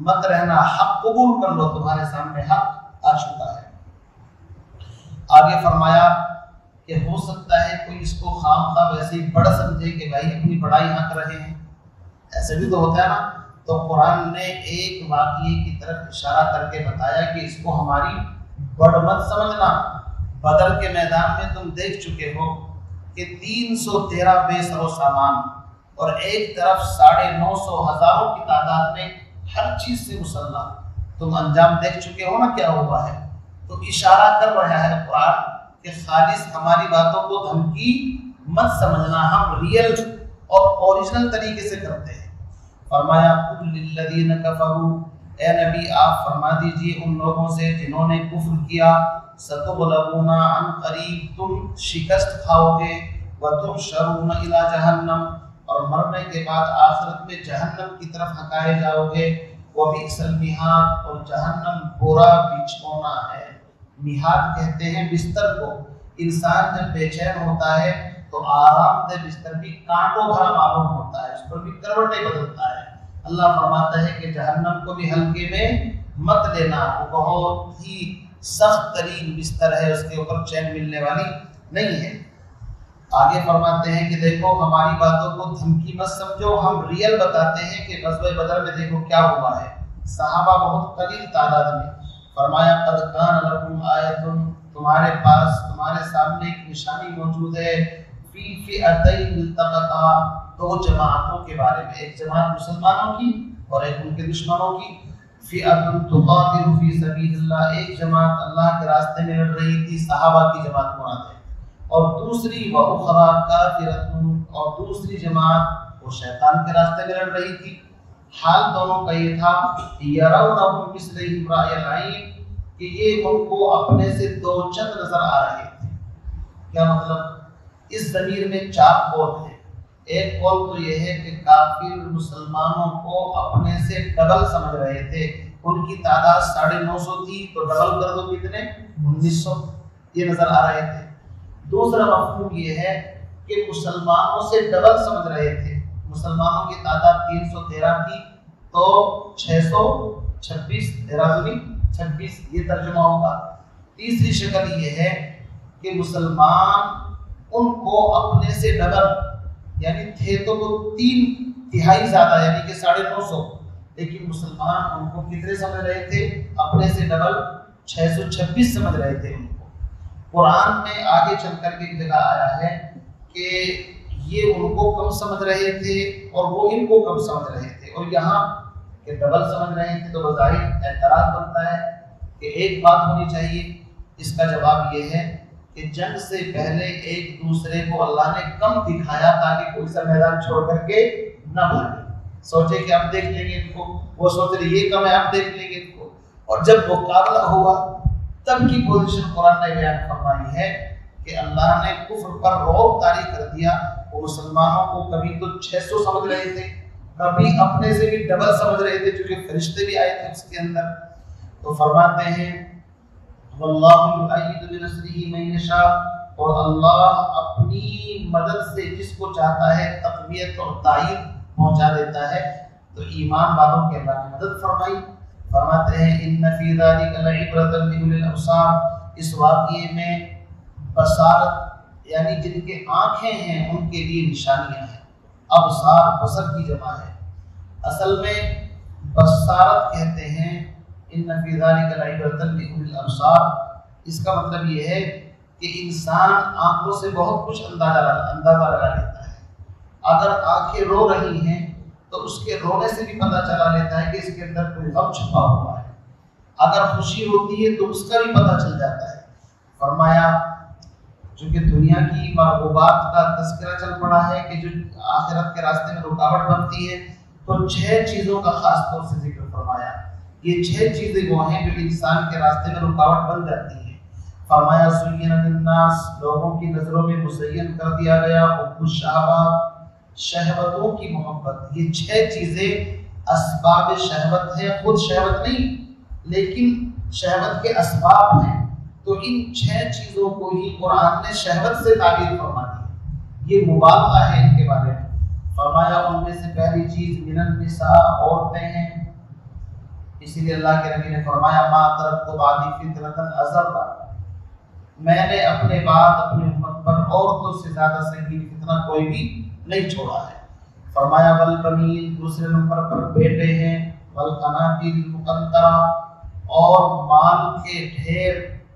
مت رہنا، حق قبول کر لو، تمہارے سامنے حق آ چکا ہے۔ آگے فرمایا کہ ہو سکتا ہے کوئی اس کو خام خواہ ویسے ہی بڑا سمجھے کہ بھائی اپنی بڑائی ہنک رہے ہیں، ایسے بھی تو ہوتا ہے نا۔ تو قرآن نے ایک واقعے کی طرف اشارہ کر کے بتایا کہ اس کو ہماری بڑ مت سمجھنا، بدر کے میدان میں تم دیکھ چکے ہو کہ 313 بے سر و سامان اور ایک طرف 950 ہزاروں کی تعداد میں ہر چیز سے مسلح، تم انجام دیکھ چکے ہو نا کیا ہوا ہے۔ تو اشارہ کر رہا ہے قرآن کہ خالص ہماری باتوں کو دھمکی مت سمجھنا، ہم ریئل اور اوریجنل طریقے سے کرتے ہیں۔ فرمایا قل للذین کفروا، اے نبی آپ فرما دیجئے ان لوگوں سے جنہوں نے کفر کیا، ستغلبون عن قریب، تم شکست کھاؤ گے، وتحشرون الی جہنم، اور مرنے کے بعد آخرت میں جہنم کی طرف ہٹائے جاؤ گے، وبئس المہاد، اور جہنم برا بچھونا ہے۔ مہاد کہتے ہیں بستر کو، انسان جب بے چین ہوتا ہے تو آرام دہ بستر بھی کانٹوں بھرا معلوم ہوتا ہے، اس پر بھی کروٹیں بدلتا ہے۔ اللہ فرماتا ہے کہ جہنم کو بھی ہلکے میں مت لینا، وہ بہت ہی سخت ترین بستر ہے، اس کے اوپر چین ملنے والی نہیں ہے۔ آگے فرماتے ہیں کہ دیکھو ہماری باتوں کو دھمکی مت سمجھو، ہم ریئل بتاتے ہیں کہ غزوہ بدر میں دیکھو کیا ہوا ہے، صحابہ بہت قلیل تعداد میں۔ فرمایا قد کان لکم آیۃ، تمہارے پاس تمہارے سامنے ایک نشانی موجود ہے، فی فئتین التقطا، دو جماعتوں کے بارے میں، ایک جماعت مسلمانوں کی اور ایک ان کے دشمنوں کی۔ فئۃ تقاتل فی سبیل اللہ، ایک جماعت اللہ کے راستے میں لڑ رہی تھی، صحابہ کی جماعت مراد ہے، اور دوسری وَأُخْرَىٰ کَافِرَةٌ، اور دوسری جماعت وہ شیطان کے راستے میں لڑ رہی تھی۔ حال دونوں کا یہ تھا يَرَوْنَهُم مِثْلَيْهِمْ رَأْيَ الْعَيْنِ، کہ یہ ان کو اپنے سے دو چند نظر آ رہے تھے۔ کیا مطلب؟ اس ضمیر میں چار قول ہیں۔ ایک قول تو یہ ہے کہ کافر مسلمانوں کو اپنے سے ڈبل سمجھ رہے تھے، ان کی تعداد 950 تھی تو ڈبل کر دو کتنے، 1900، یہ نظر آ رہے تھے۔ دوسرا مفہوم یہ ہے کہ مسلمانوں سے ڈبل سمجھ رہے تھے، مسلمانوں کی تعداد 313 تھی تو 626، 13×26، یہ ترجمہ ہوگا۔ تیسری شکل یہ ہے کہ مسلمان ان کو اپنے سے ڈبل، یعنی تھے تو وہ 3/3 زیادہ یعنی کہ 950، لیکن مسلمان ان کو کتنے سمجھ رہے تھے، اپنے سے ڈبل 626 سمجھ رہے تھے ان کو۔ قرآن میں آگے چل کر کے ایک جگہ آیا ہے کہ یہ ان کو کم سمجھ رہے تھے اور وہ ان کو کم سمجھ رہے تھے، اور یہاں کہ ڈبل سمجھ رہے تھے تو بظاہر اعتراض بنتا ہے کہ ایک بات ہونی چاہیے۔ اس کا جواب یہ ہے کہ جنگ سے پہلے ایک دوسرے کو اللہ نے کم دکھایا تاکہ کوئی سا میدان چھوڑ کر کے نہ بھاگے، سوچے کہ اب دیکھ لیں گے ان کو، وہ سوچ رہے یہ کم ہے اب دیکھ لیں گے ان کو، اور جب مقابلہ ہوا تب کی پوزیشن قرآن نے بیان فرمائی ہے کہ اللہ نے کفر پر رعب طاری کر دیا۔ وہ مسلمانوں کو کبھی تو 600 سمجھ رہے تھے، کبھی اپنے سے بھی ڈبل سمجھ رہے تھے، چونکہ فرشتے بھی آئے تھے اس کے اندر۔ تو فرماتے ہیں واللہ یؤید بنصرہ من یشاء، اور اللہ اپنی مدد سے جس کو چاہتا ہے تقویت اور تائید پہنچا دیتا ہے۔ تو ایمان والوں کے اللہ نے مدد فرمائی۔ فرماتے ہیں ان فی ذلک لعبرۃ لأولی الابصار، اس واقعے میں بصارت یعنی جن کے آنکھیں ہیں ان کے لیے نشانیاں ہیں۔ ابصار بصر کی جمع ہے، اصل میں بصارت کہتے ہیں ان فی ذلک لعبرۃ لأولی الابصار۔ اس کا مطلب یہ ہے کہ انسان آنکھوں سے بہت کچھ اندازہ لگا لیتا ہے۔ اگر آنکھیں رو رہی ہیں تو اس کے رونے سے بھی پتہ چلا لیتا ہے کہ اس کے اندر کوئی غم چھپا ہوا ہے، اگر خوشی ہوتی ہے تو اس کا بھی پتہ چل جاتا ہے۔ فرمایا چونکہ دنیا کی مرغوبات کا تذکرہ چل پڑا ہے کہ جو آخرت کے راستے میں رکاوٹ بنتی ہے، تو 6 چیزوں کا خاص طور سے ذکر فرمایا۔ یہ 6 چیزیں وہ ہیں جو انسان کے راستے میں رکاوٹ بن جاتی ہیں۔ فرمایا زین للناس، لوگوں کی نظروں میں مزین کر دیا گیا، حب الشہوات، شہوتوں کی محبت۔ یہ 6 چیزیں اسباب شہوت ہے، خود شہوت نہیں لیکن شہوت کے اسباب ہیں۔ تو ان 6 چیزوں کو ہی قرآن نے شہوت سے تعبیر فرما دی، یہ مبالغہ ہے ان کے بارے میں۔ فرمایا ان میں سے پہلی چیز من النساء، عورتیں ہیں، اسی لیے اللہ کے نبی نے فرمایا ما ترکت بعدی فتنۃ اضر، میں نے اپنے بعد اپنی امت پر عورتوں سے زیادہ سنگین فتنہ کوئی بھی نہیں چھوڑا ہے۔ فرمایا والبنین، دوسرے نمبر پر بیٹے ہیں، والقناطیر المقنطرہ، اور مال کے ڈھیر،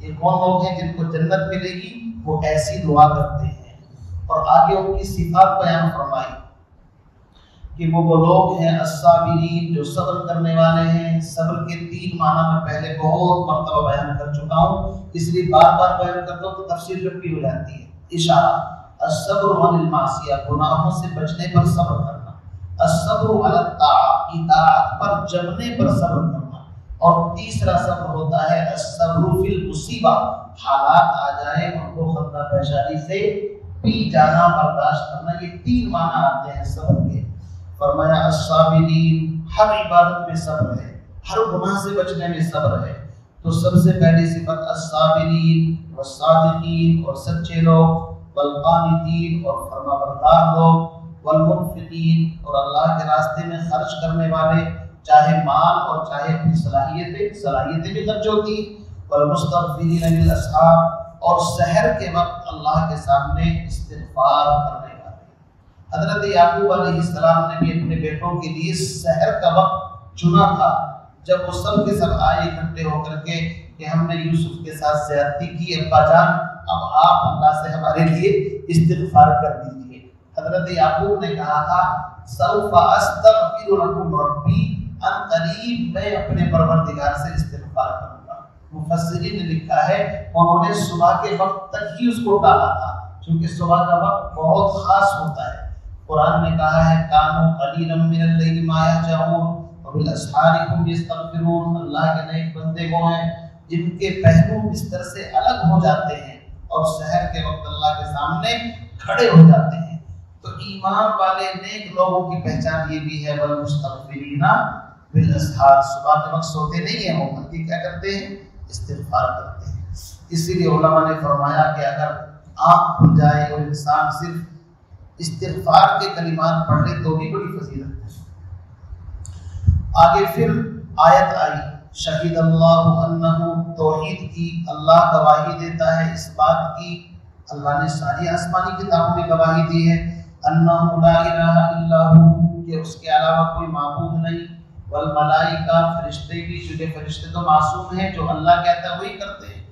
یہ کون لوگ ہیں جن کو جنت ملے گی؟ وہ ایسی دعا کرتے ہیں۔ اور آگے ان کی صفات بیان فرمائی کہ وہ لوگ ہیں الصابرین، جو صبر کرنے والے ہیں۔ صبر کے 3 معنی میں پہلے بہت مرتبہ بیان کر چکا ہوں، اس لیے بار بار بیان کرتا ہوں تو تفسیر لمبی ہو جاتی ہے۔ اشارہ الصبر عن المعصیہ، گناہوں سے بچنے پر صبر کرنا، الصبر علی الطاعۃ، اطاعت پر جمنے پر صبر کرنا، اور تیسرا صبر ہوتا ہے الصبر فی المصیبہ، حالات آ جائیں ان کو خطہ پیشانی سے پی جانا، برداشت کرنا۔ یہ 3 معنی آتے ہیں صبر کے۔ فرمایا الصابرین، ہر عبادت میں صبر ہے، ہر گناہ سے بچنے میں صبر ہے۔ تو سب سے پہلی صفت الصابرین والصادقین، اور سچے لوگ، والقانتین، اور فرما بردار لوگ، والمنفقین، اور اللہ کے راستے میں خرچ کرنے والے، چاہے مال اور چاہے اپنی صلاحیتیں بھی خرچ ہوتی ہیں، والمستغفرین بالاسحار، اور سحر کے وقت اللہ کے سامنے استغفار کرنے والے۔ حضرت یعقوب علیہ السلام نے بھی اپنے بیٹوں کے لیے سحر کا وقت چنا تھا، جب وہ سب کے سب آئے اکٹھے ہو کر کے کہ ہم نے یوسف کے ساتھ زیادتی کی، ابا جان اب آپ اللہ سے ہمارے لیے استغفار کر دیجیے۔ حضرت یعقوب نے کہا تھا سوف استغفر لکم ربی، ان قریب میں اپنے پروردگار سے استغفار کروں گا۔ مفسرین نے لکھا ہے انہوں نے صبح کے وقت تک ہی اس کو ٹالا تھا، کیونکہ صبح کا وقت بہت خاص ہوتا ہے۔ قرآن نے کہا ہے کانوا قلیلا من اللیل ما یہجعون وبالاسحار هم یستغفرون، اللہ کے نیک بندے وہ ہیں جن کے پہلو بستر سے الگ ہو جاتے ہیں اور سحر کے وقت اللہ کے سامنے کھڑے ہو جاتے ہیں۔ تو ایمان والے نیک لوگوں کی پہچان یہ بھی ہے والمستغفرین بالاسحار، صبح کے وقت سوتے نہیں ہیں، وہ بلکہ کیا کرتے ہیں؟ استغفار کرتے ہیں۔ اسی لیے علماء نے فرمایا کہ اگر آنکھ کھل جائے اور انسان صرف استغفار کے کلمات پڑھ لے تو بھی بڑی فضیلت ہے۔ آگے پھر آیت آئی شہید اللہ انہ، توحید کی اللہ گواہی دیتا ہے اس بات کی، اللہ نے ساری آسمانی کتابوں میں گواہی دی ہے، انہ لا الہ الا ہو، کہ اس کے علاوہ کوئی معبود نہیں، والملائکہ، فرشتے بھی، چونکہ فرشتے تو معصوم ہیں، جو اللہ کہتا ہے وہی کرتے ہیں،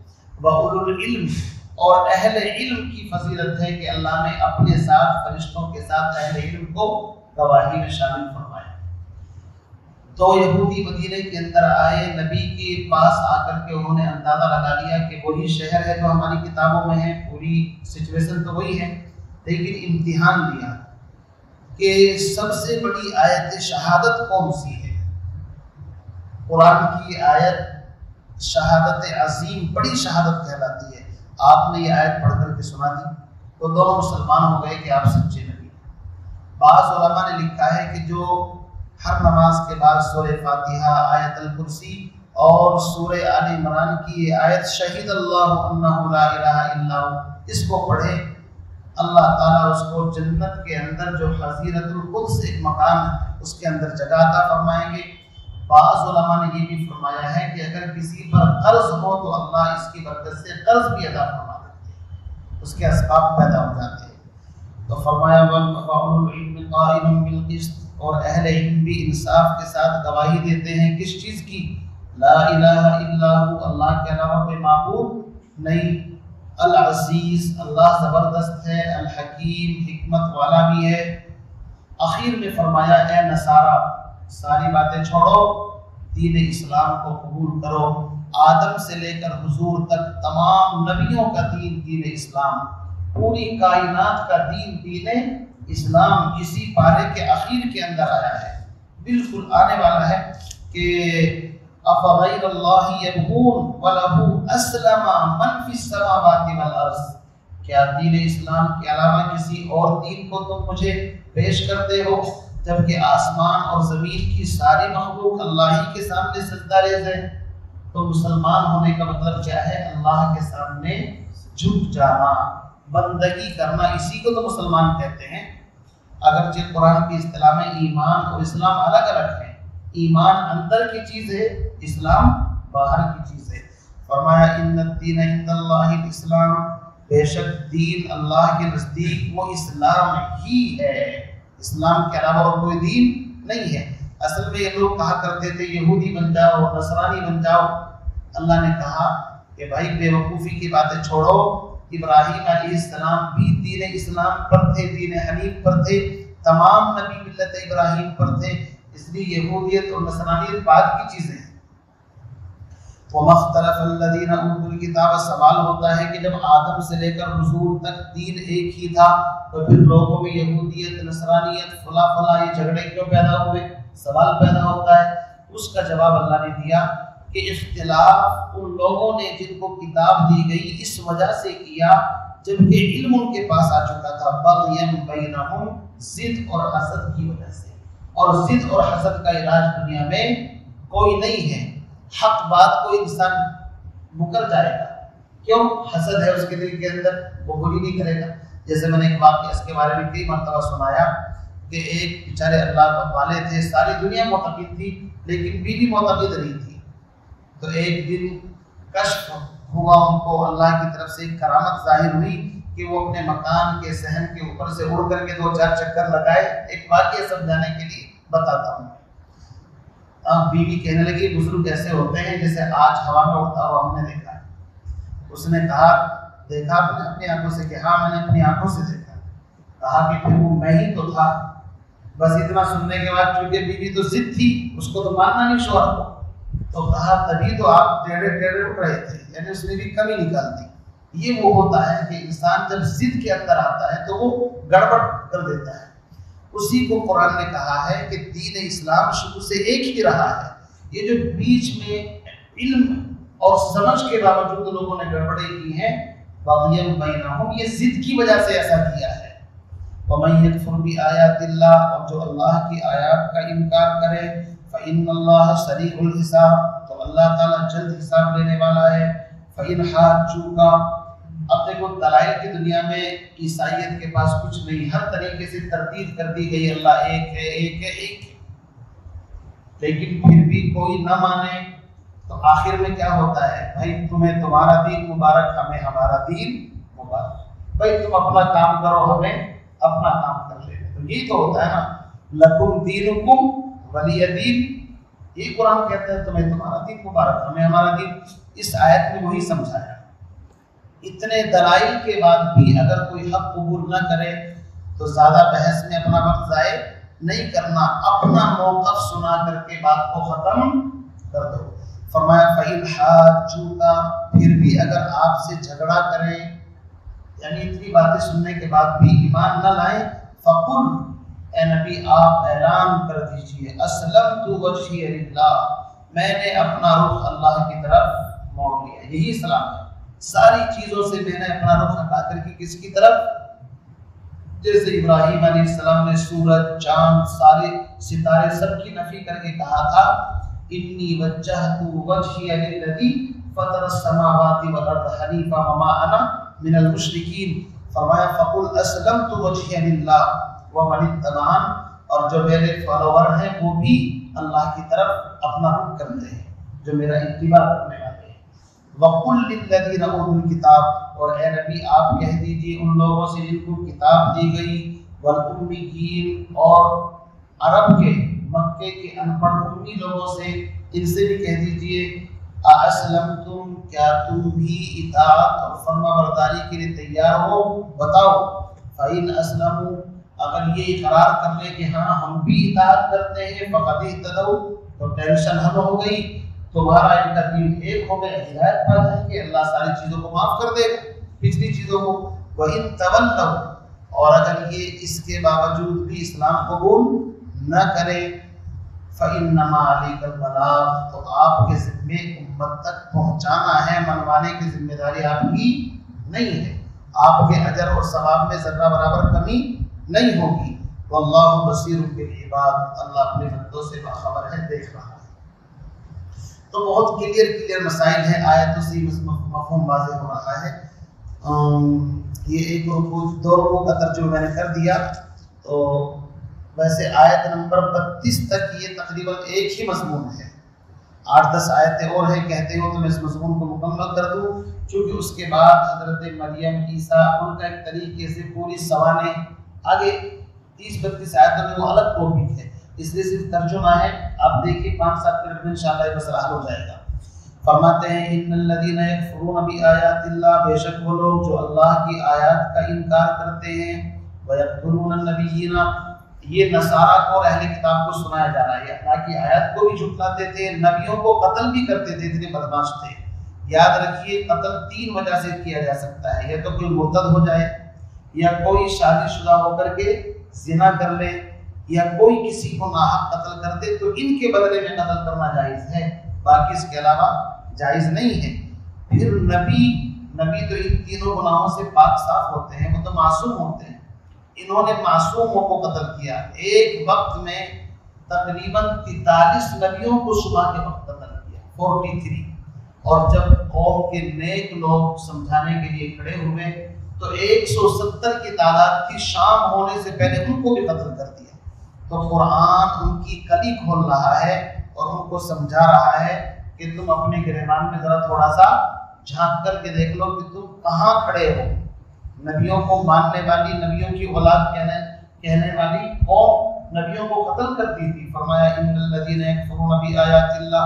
وَأُولُو الْعِلْمِ، اور اہل علم کی فضیلت ہے کہ اللہ نے اپنے ساتھ فرشتوں کے ساتھ اہل علم کو گواہی میں شامل فرمایا۔ تو یہودی مدینے کے اندر آئے، نبی کے پاس آ کر کے انہوں نے اندازہ لگا لیا کہ وہی شہر ہے جو ہماری کتابوں میں ہے، پوری سچویشن تو وہی ہے، لیکن امتحان لیا کہ سب سے بڑی آیت شہادت کون سی ہے۔ قرآن کی آیت شہادت عظیم، بڑی شہادت کہلاتی ہے۔ آپ نے یہ آیت پڑھ کر کے سنا دی تو دونوں مسلمان ہو گئے کہ آپ سچے نبی ہیں۔ بعض علماء نے لکھا ہے کہ جو ہر نماز کے بعد سورہ فاتحہ، آیت الکرسی اور سورہ آل عمران کی یہ آیت شہید اللہ انہ لا الہ الا ہو، اس کو پڑھے، اللہ تعالیٰ اس کو جنت کے اندر جو حظیرت القدس ایک مقام ہے اس کے اندر جگہ عطا فرمائیں گے۔ بعض علماء نے یہ بھی فرمایا ہے کہ اگر کسی پر قرض ہو تو اللہ اس کی برکت سے قرض بھی ادا فرما دیتے ہیں، اس کے اسباب پیدا ہو جاتے ہیں۔ تو فرمایا وَأُولُو الْعِلْمِ قَائِمًا بِالْقِسْطِ، اور اہل علم بھی انصاف کے ساتھ گواہی دیتے ہیں کس چیز کی؟ لا الہ الا ہو، اللہ کے علاوہ کوئی معبود نہیں، العزیز، اللہ زبردست ہے، الحکیم، حکمت والا بھی ہے۔ آخر میں فرمایا اے نصارہ، ساری باتیں چھوڑو، دین اسلام کو قبول کرو۔ آدم سے لے کر حضور تک تمام نبیوں کا دین دین اسلام، پوری کائنات کا دین دین اسلام اسی پارے کے اخیر کے اندر آیا ہے، بالکل آنے والا ہے کہ افغیر اللہ یبغون وَلَهُ أَسْلَمَ مَنْ فِي السَّمَاوَاتِ وَالْأَرْضِ، کیا دین اسلام کے علاوہ کسی اور دین کو تم مجھے پیش کرتے ہو، جبکہ آسمان اور زمین کی ساری مخلوق اللہ ہی کے سامنے سجدہ ریز ہے۔ تو مسلمان ہونے کا مطلب کیا ہے؟ اللہ کے سامنے جھک جانا، بندگی کرنا، اسی کو تو مسلمان کہتے ہیں۔ اگرچہ قرآن کی اصطلاح میں ایمان اور اسلام الگ الگ ہیں، ایمان اندر کی چیز ہے، اسلام باہر کی چیز ہے۔ فرمایا ان الدین عند اللہ الاسلام، بے شک دین اللہ کے نزدیک وہ اسلام ہی ہے، اسلام کے علاوہ اور کوئی دین نہیں ہے۔ اصل میں یہ لوگ کہا کرتے تھے یہودی بن جاؤ، نصرانی بن جاؤ۔ اللہ نے کہا کہ بھائی بیوقوفی کی باتیں چھوڑو، ابراہیم علیہ السلام بھی دین اسلام پر تھے، دین حنیف پر تھے، تمام نبی ملت ابراہیم پر تھے، اس لیے یہودیت اور نصرانیت بعد کی چیزیں ہیں۔ وَمَا اخْتَلَفَ الَّذِينَ أُوتُوا الْكِتَابَ، سوال ہوتا ہے کہ جب آدم سے لے کر رسول تک دین ایک ہی تھا تو پھر لوگوں میں یہودیت، نصرانیت، فلاں فلاں یہ جھگڑے کیوں پیدا ہوئے؟ سوال پیدا ہوتا ہے۔ اس کا جواب اللہ نے دیا کہ اختلاف ان لوگوں نے جن کو کتاب دی گئی اس وجہ سے کیا جبکہ علم ان کے پاس آ چکا تھا، بغیم بینہم، ضد اور حسد کی وجہ سے، اور ضد اور حسد کا علاج دنیا میں کوئی نہیں ہے۔ حق بات کو انسان مکر جائے گا، کیوں؟ حسد ہے اس کے دل کے اندر، قبول ہی نہیں کرے گا۔ جیسے میں نے ایک واقعہ اس کے بارے میں کئی مرتبہ سنایا کہ ایک بیچارے اللہ والے تھے، ساری دنیا معتقد تھی لیکن بیوی معتقد نہیں تھی، تو ایک دن کشف ہوا ان کو، اللہ کی طرف سے ایک کرامت ظاہر ہوئی کہ وہ اپنے مکان کے صحن کے اوپر سے اڑ کر کے 2-4 چکر لگائے۔ ایک واقعہ سمجھانے کے لیے بتاتا ہوں۔ اب بیوی کہنے لگی بزرگ ایسے ہوتے ہیں جیسے آج ہوا میں اڑتا ہوا ہم نے دیکھا ہے۔ اس نے کہا دیکھا آپ نے اپنی آنکھوں سے؟ کہ ہاں میں نے اپنی آنکھوں سے دیکھا۔ کہا کہ پھر وہ میں ہی تو تھا۔ بس اتنا سننے کے بعد چونکہ بیوی تو ضد تھی، اس کو تو ماننا نہیں شوہر کو، تو کہا تبھی تو آپ ٹیڑھے ٹیڑھے اٹھ رہے تھے، یعنی اس نے بھی کمی نکال دی۔ یہ وہ ہوتا ہے کہ انسان جب ضد کے اندر آتا ہے تو وہ گڑبڑ کر دیتا ہے۔ اسی کو قرآن نے کہا ہے کہ دین اسلام شروع سے ایک ہی رہا ہے، یہ جو بیچ میں علم اور سمجھ کے باوجود لوگوں نے گڑبڑیں کی ہیں، بغیم بینہم، یہ ضد کی وجہ سے ایسا کیا ہے۔ وَمَن يَكْفُرْ بِآيَاتِ اللَّهِ، اور جو اللہ کی آیات کا انکار کرے، فَإِنَّ اللَّهَ سَرِيعُ الْحِسَابِ، تو اللہ تعالیٰ جلد حساب لینے والا ہے۔ فَإِنْ حَاجُّوكَ، اب دیکھو دلائل کی دنیا میں عیسائیت کے پاس کچھ نہیں، ہر طریقے سے تردید کر دی گئی اللہ ایک ہے ایک ہے ایک ہے، لیکن پھر بھی کوئی نہ مانے تو آخر میں کیا ہوتا ہے؟ بھائی تمہیں تمہارا دین مبارک، ہمیں ہمارا دین مبارک، بھائی تم اپنا کام کرو ہمیں اپنا کام کر لیں، تو یہی تو ہوتا ہے نا، لکم دینکم ولی دین، یہ قرآن کہتا ہے تمہیں تمہارا دین مبارک ہمیں ہمارا دین۔ اس آیت میں وہی سمجھایا۔ اتنے دلائل کے بعد بھی اگر کوئی حق قبول نہ کرے تو زیادہ بحث میں اپنا وقت ضائع نہیں کرنا، اپنا موقف سنا کر کے بات کو ختم کر دو۔ فرمایا فَإِنْ حَاجُّوكَ، پھر بھی اگر آپ سے جھگڑا کریں، یعنی اتنی باتیں سننے کے بعد بھی ایمان نہ لائیں، فَقُلْ، اے نبی آپ اعلان کر دیجئے، أَسْلَمْتُ وَجْهِيَ لِلَّهِ، میں نے اپنا رخ اللہ کی طرف موڑ لیا۔ یہی اسلام ہے، ساری چیزوں سے میں نے اپنا رخ ہٹا کر کے کس کی طرف؟ جیسے ابراہیم علیہ السلام نے سورج، چاند، سارے ستارے سب کی نفی کر کے کہا تھا انی وجہت وجہی للذی فطر السماوات والارض حنیفا وما انا من المشرکین۔ فرمایا فقل اسلمت وجہی للہ ومن اتبعن، اور جو میرے فالوور ہیں وہ بھی اللہ کی طرف اپنا رخ کرتے ہیں، جو میرا اتباع کرنے والے ہیں۔ وَقُلْ لِلَّذِينَ أُوتُوا الْكِتَابَ، اور اے نبی آپ کہہ دیجئے ان لوگوں سے جن کو کتاب دی گئی، وَالْأُمِّيِّينَ، اور عرب کے، مکے کے ان پڑھ امی لوگوں سے، ان سے بھی کہہ دیجئے أَأَسْلَمْتُمْ، کیا تم بھی اطاعت اور فرما برداری کے لیے تیار ہو؟ بتاؤ۔ فَإِنْ أَسْلَمُوا، اگر یہ اقرار کر لیں کہ ہاں ہم بھی اطاعت کرتے ہیں، فَقَدِ اهْتَدَوْا، تو ٹینشن حل ہو گئی، تمہارا ان کا دین ایک ہو گیا، ہدایت پا جائیں گے، اللہ ساری چیزوں کو معاف کر دے گا، پچھلی چیزوں کو۔ وَإِن تَوَلَّوْا، اور اگر یہ اس کے باوجود بھی اسلام قبول نہ کرے، فَإِنَّمَا عَلَيْكَ الْبَلَاغُ، تو آپ کے ذمے امت تک پہنچانا ہے، منوانے کی ذمہ داری آپ کی نہیں ہے، آپ کے اجر اور ثواب میں ذرہ برابر کمی نہیں ہوگی۔ وَاللَّهُ بَصِيرٌ بِالْعِبَادِ، اللہ اپنے بندوں سے باخبر ہے، دیکھ رہا ہے۔ تو بہت کلیئر مسائل ہیں، آیتوں سے مفہوم واضح ہو رہا ہے۔ یہ ایک رکوع، 2 رکوع کا ترجمہ میں نے کر دیا، تو ویسے آیت نمبر 32 تک یہ تقریباً ایک ہی مضمون ہے، 8-10 آیتیں اور ہیں، کہتے ہو تو میں اس مضمون کو مکمل کر دوں، چونکہ اس کے بعد حضرت مریم، عیسیٰ، ان کا ایک طریقے سے پوری سوانح آگے 30-32 آیتوں میں وہ الگ ٹاپک ہے، اس لیے صرف ترجمہ ہے، آپ دیکھیے 5-7 منٹ میں انشاءاللہ یہ مسئلہ حل ہو جائے گا۔ فرماتے ہیں ان الذین یکفرون بآیات اللہ، بے شک وہ لوگ جو اللہ کی آیات کا انکار کرتے ہیں، ویقتلون النبیین، یہ نصارہ کو اور اہل کتاب کو سنایا جا رہا ہے، یہ اللہ کی آیات کو بھی جھٹلاتے تھے، نبیوں کو قتل بھی کرتے تھے، اتنے بدماش تھے۔ یاد رکھیے قتل تین وجہ سے کیا جا سکتا ہے، یا تو کوئی مرتد ہو جائے، یا کوئی شادی شدہ ہو کر کے زنا کر لے، یا کوئی کسی کو ناحق قتل کر دے، تو ان کے بدلے میں قتل کرنا جائز ہے، باقی اس کے علاوہ جائز نہیں ہے۔ پھر نبی تو ان تینوں گناہوں سے پاک صاف ہوتے ہیں، وہ تو معصوم ہوتے ہیں، انہوں نے معصوموں کو قتل کیا۔ ایک وقت میں تقریباً 43 نبیوں کو صبح کے وقت قتل کیا، 43۔ اور جب قوم کے نیک لوگ سمجھانے کے لیے کھڑے ہوئے تو 170 کی تعداد تھی، شام ہونے سے پہلے ان کو بھی قتل کر دیا۔ تو قرآن ان کی کلی کھول رہا ہے اور ان کو سمجھا رہا ہے کہ تم اپنے گریبان میں ذرا تھوڑا سا جھانک کر کے دیکھ لو کہ تم کہاں کھڑے ہو۔ نبیوں کو ماننے والی، نبیوں کی اولاد کہنے والی قوم نبیوں کو قتل کرتی تھی۔ فرمایا ان الذین یکفرون بآیات اللہ،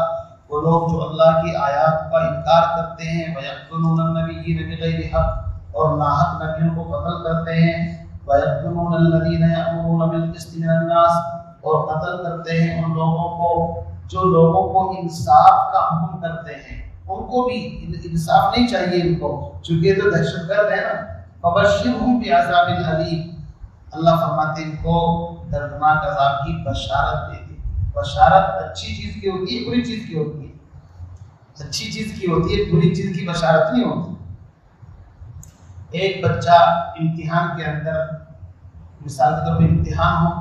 وہ لوگ جو اللہ کی آیات کا انکار کرتے ہیں، ویقتلون النبیین بغیر حق، اور ناحق نبیوں کو قتل کرتے ہیں، ویقتلون الذین یأمرون بالقسط من الناس، اور قتل کرتے ہیں ان لوگوں کو جو لوگوں کو انصاف کا حکم کرتے ہیں، ان کو بھی انصاف نہیں چاہیے ان کو، چونکہ تو دہشت گرد ہے نا۔ فبشرہم بعذاب الیم، اللہ فرماتے ہیں ان کو دردناک عذاب کی بشارت دے دی۔ بشارت اچھی چیز کی ہوتی ہے، بری چیز کی ہوتی ہے، اچھی چیز کی ہوتی ہے، بری چیز کی بشارت نہیں ہوتی۔ ایک بچہ امتحان کے اندر، مثال کے طور پہ امتحان ہو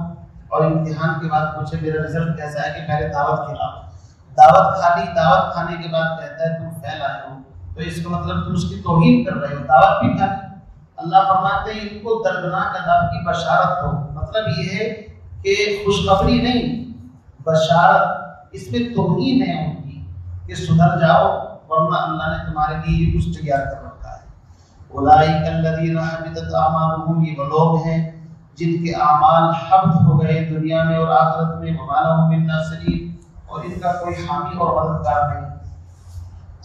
اور امتحان کے بعد پوچھے میرا رزلٹ کیسا ہے، کہ پہلے دعوت کھلاؤ، دعوت کھا لی، دعوت کھانے کے بعد کہتا ہے تم فیل آئے ہو، تو اس کا مطلب تم اس کی توہین کر رہے ہو، دعوت بھی کھا لی۔ اللہ فرماتے ہیں ان کو دردناک عذاب کی بشارت ہو، مطلب یہ ہے کہ خوشخبری نہیں، بشارت، اس میں توہین ہے ان کی کہ سدھر جاؤ ورنہ اللہ نے تمہارے لیے یہ کچھ تیار کر رکھا ہے۔ اولئک الذین حبطت اعمالهم، یہ وہ لوگ ہیں جن کے اعمال حبط ہو گئے دنیا میں اور آخرت میں، وما لهم من ناصرین، اور ان کا کوئی حامی اور مددگار نہیں۔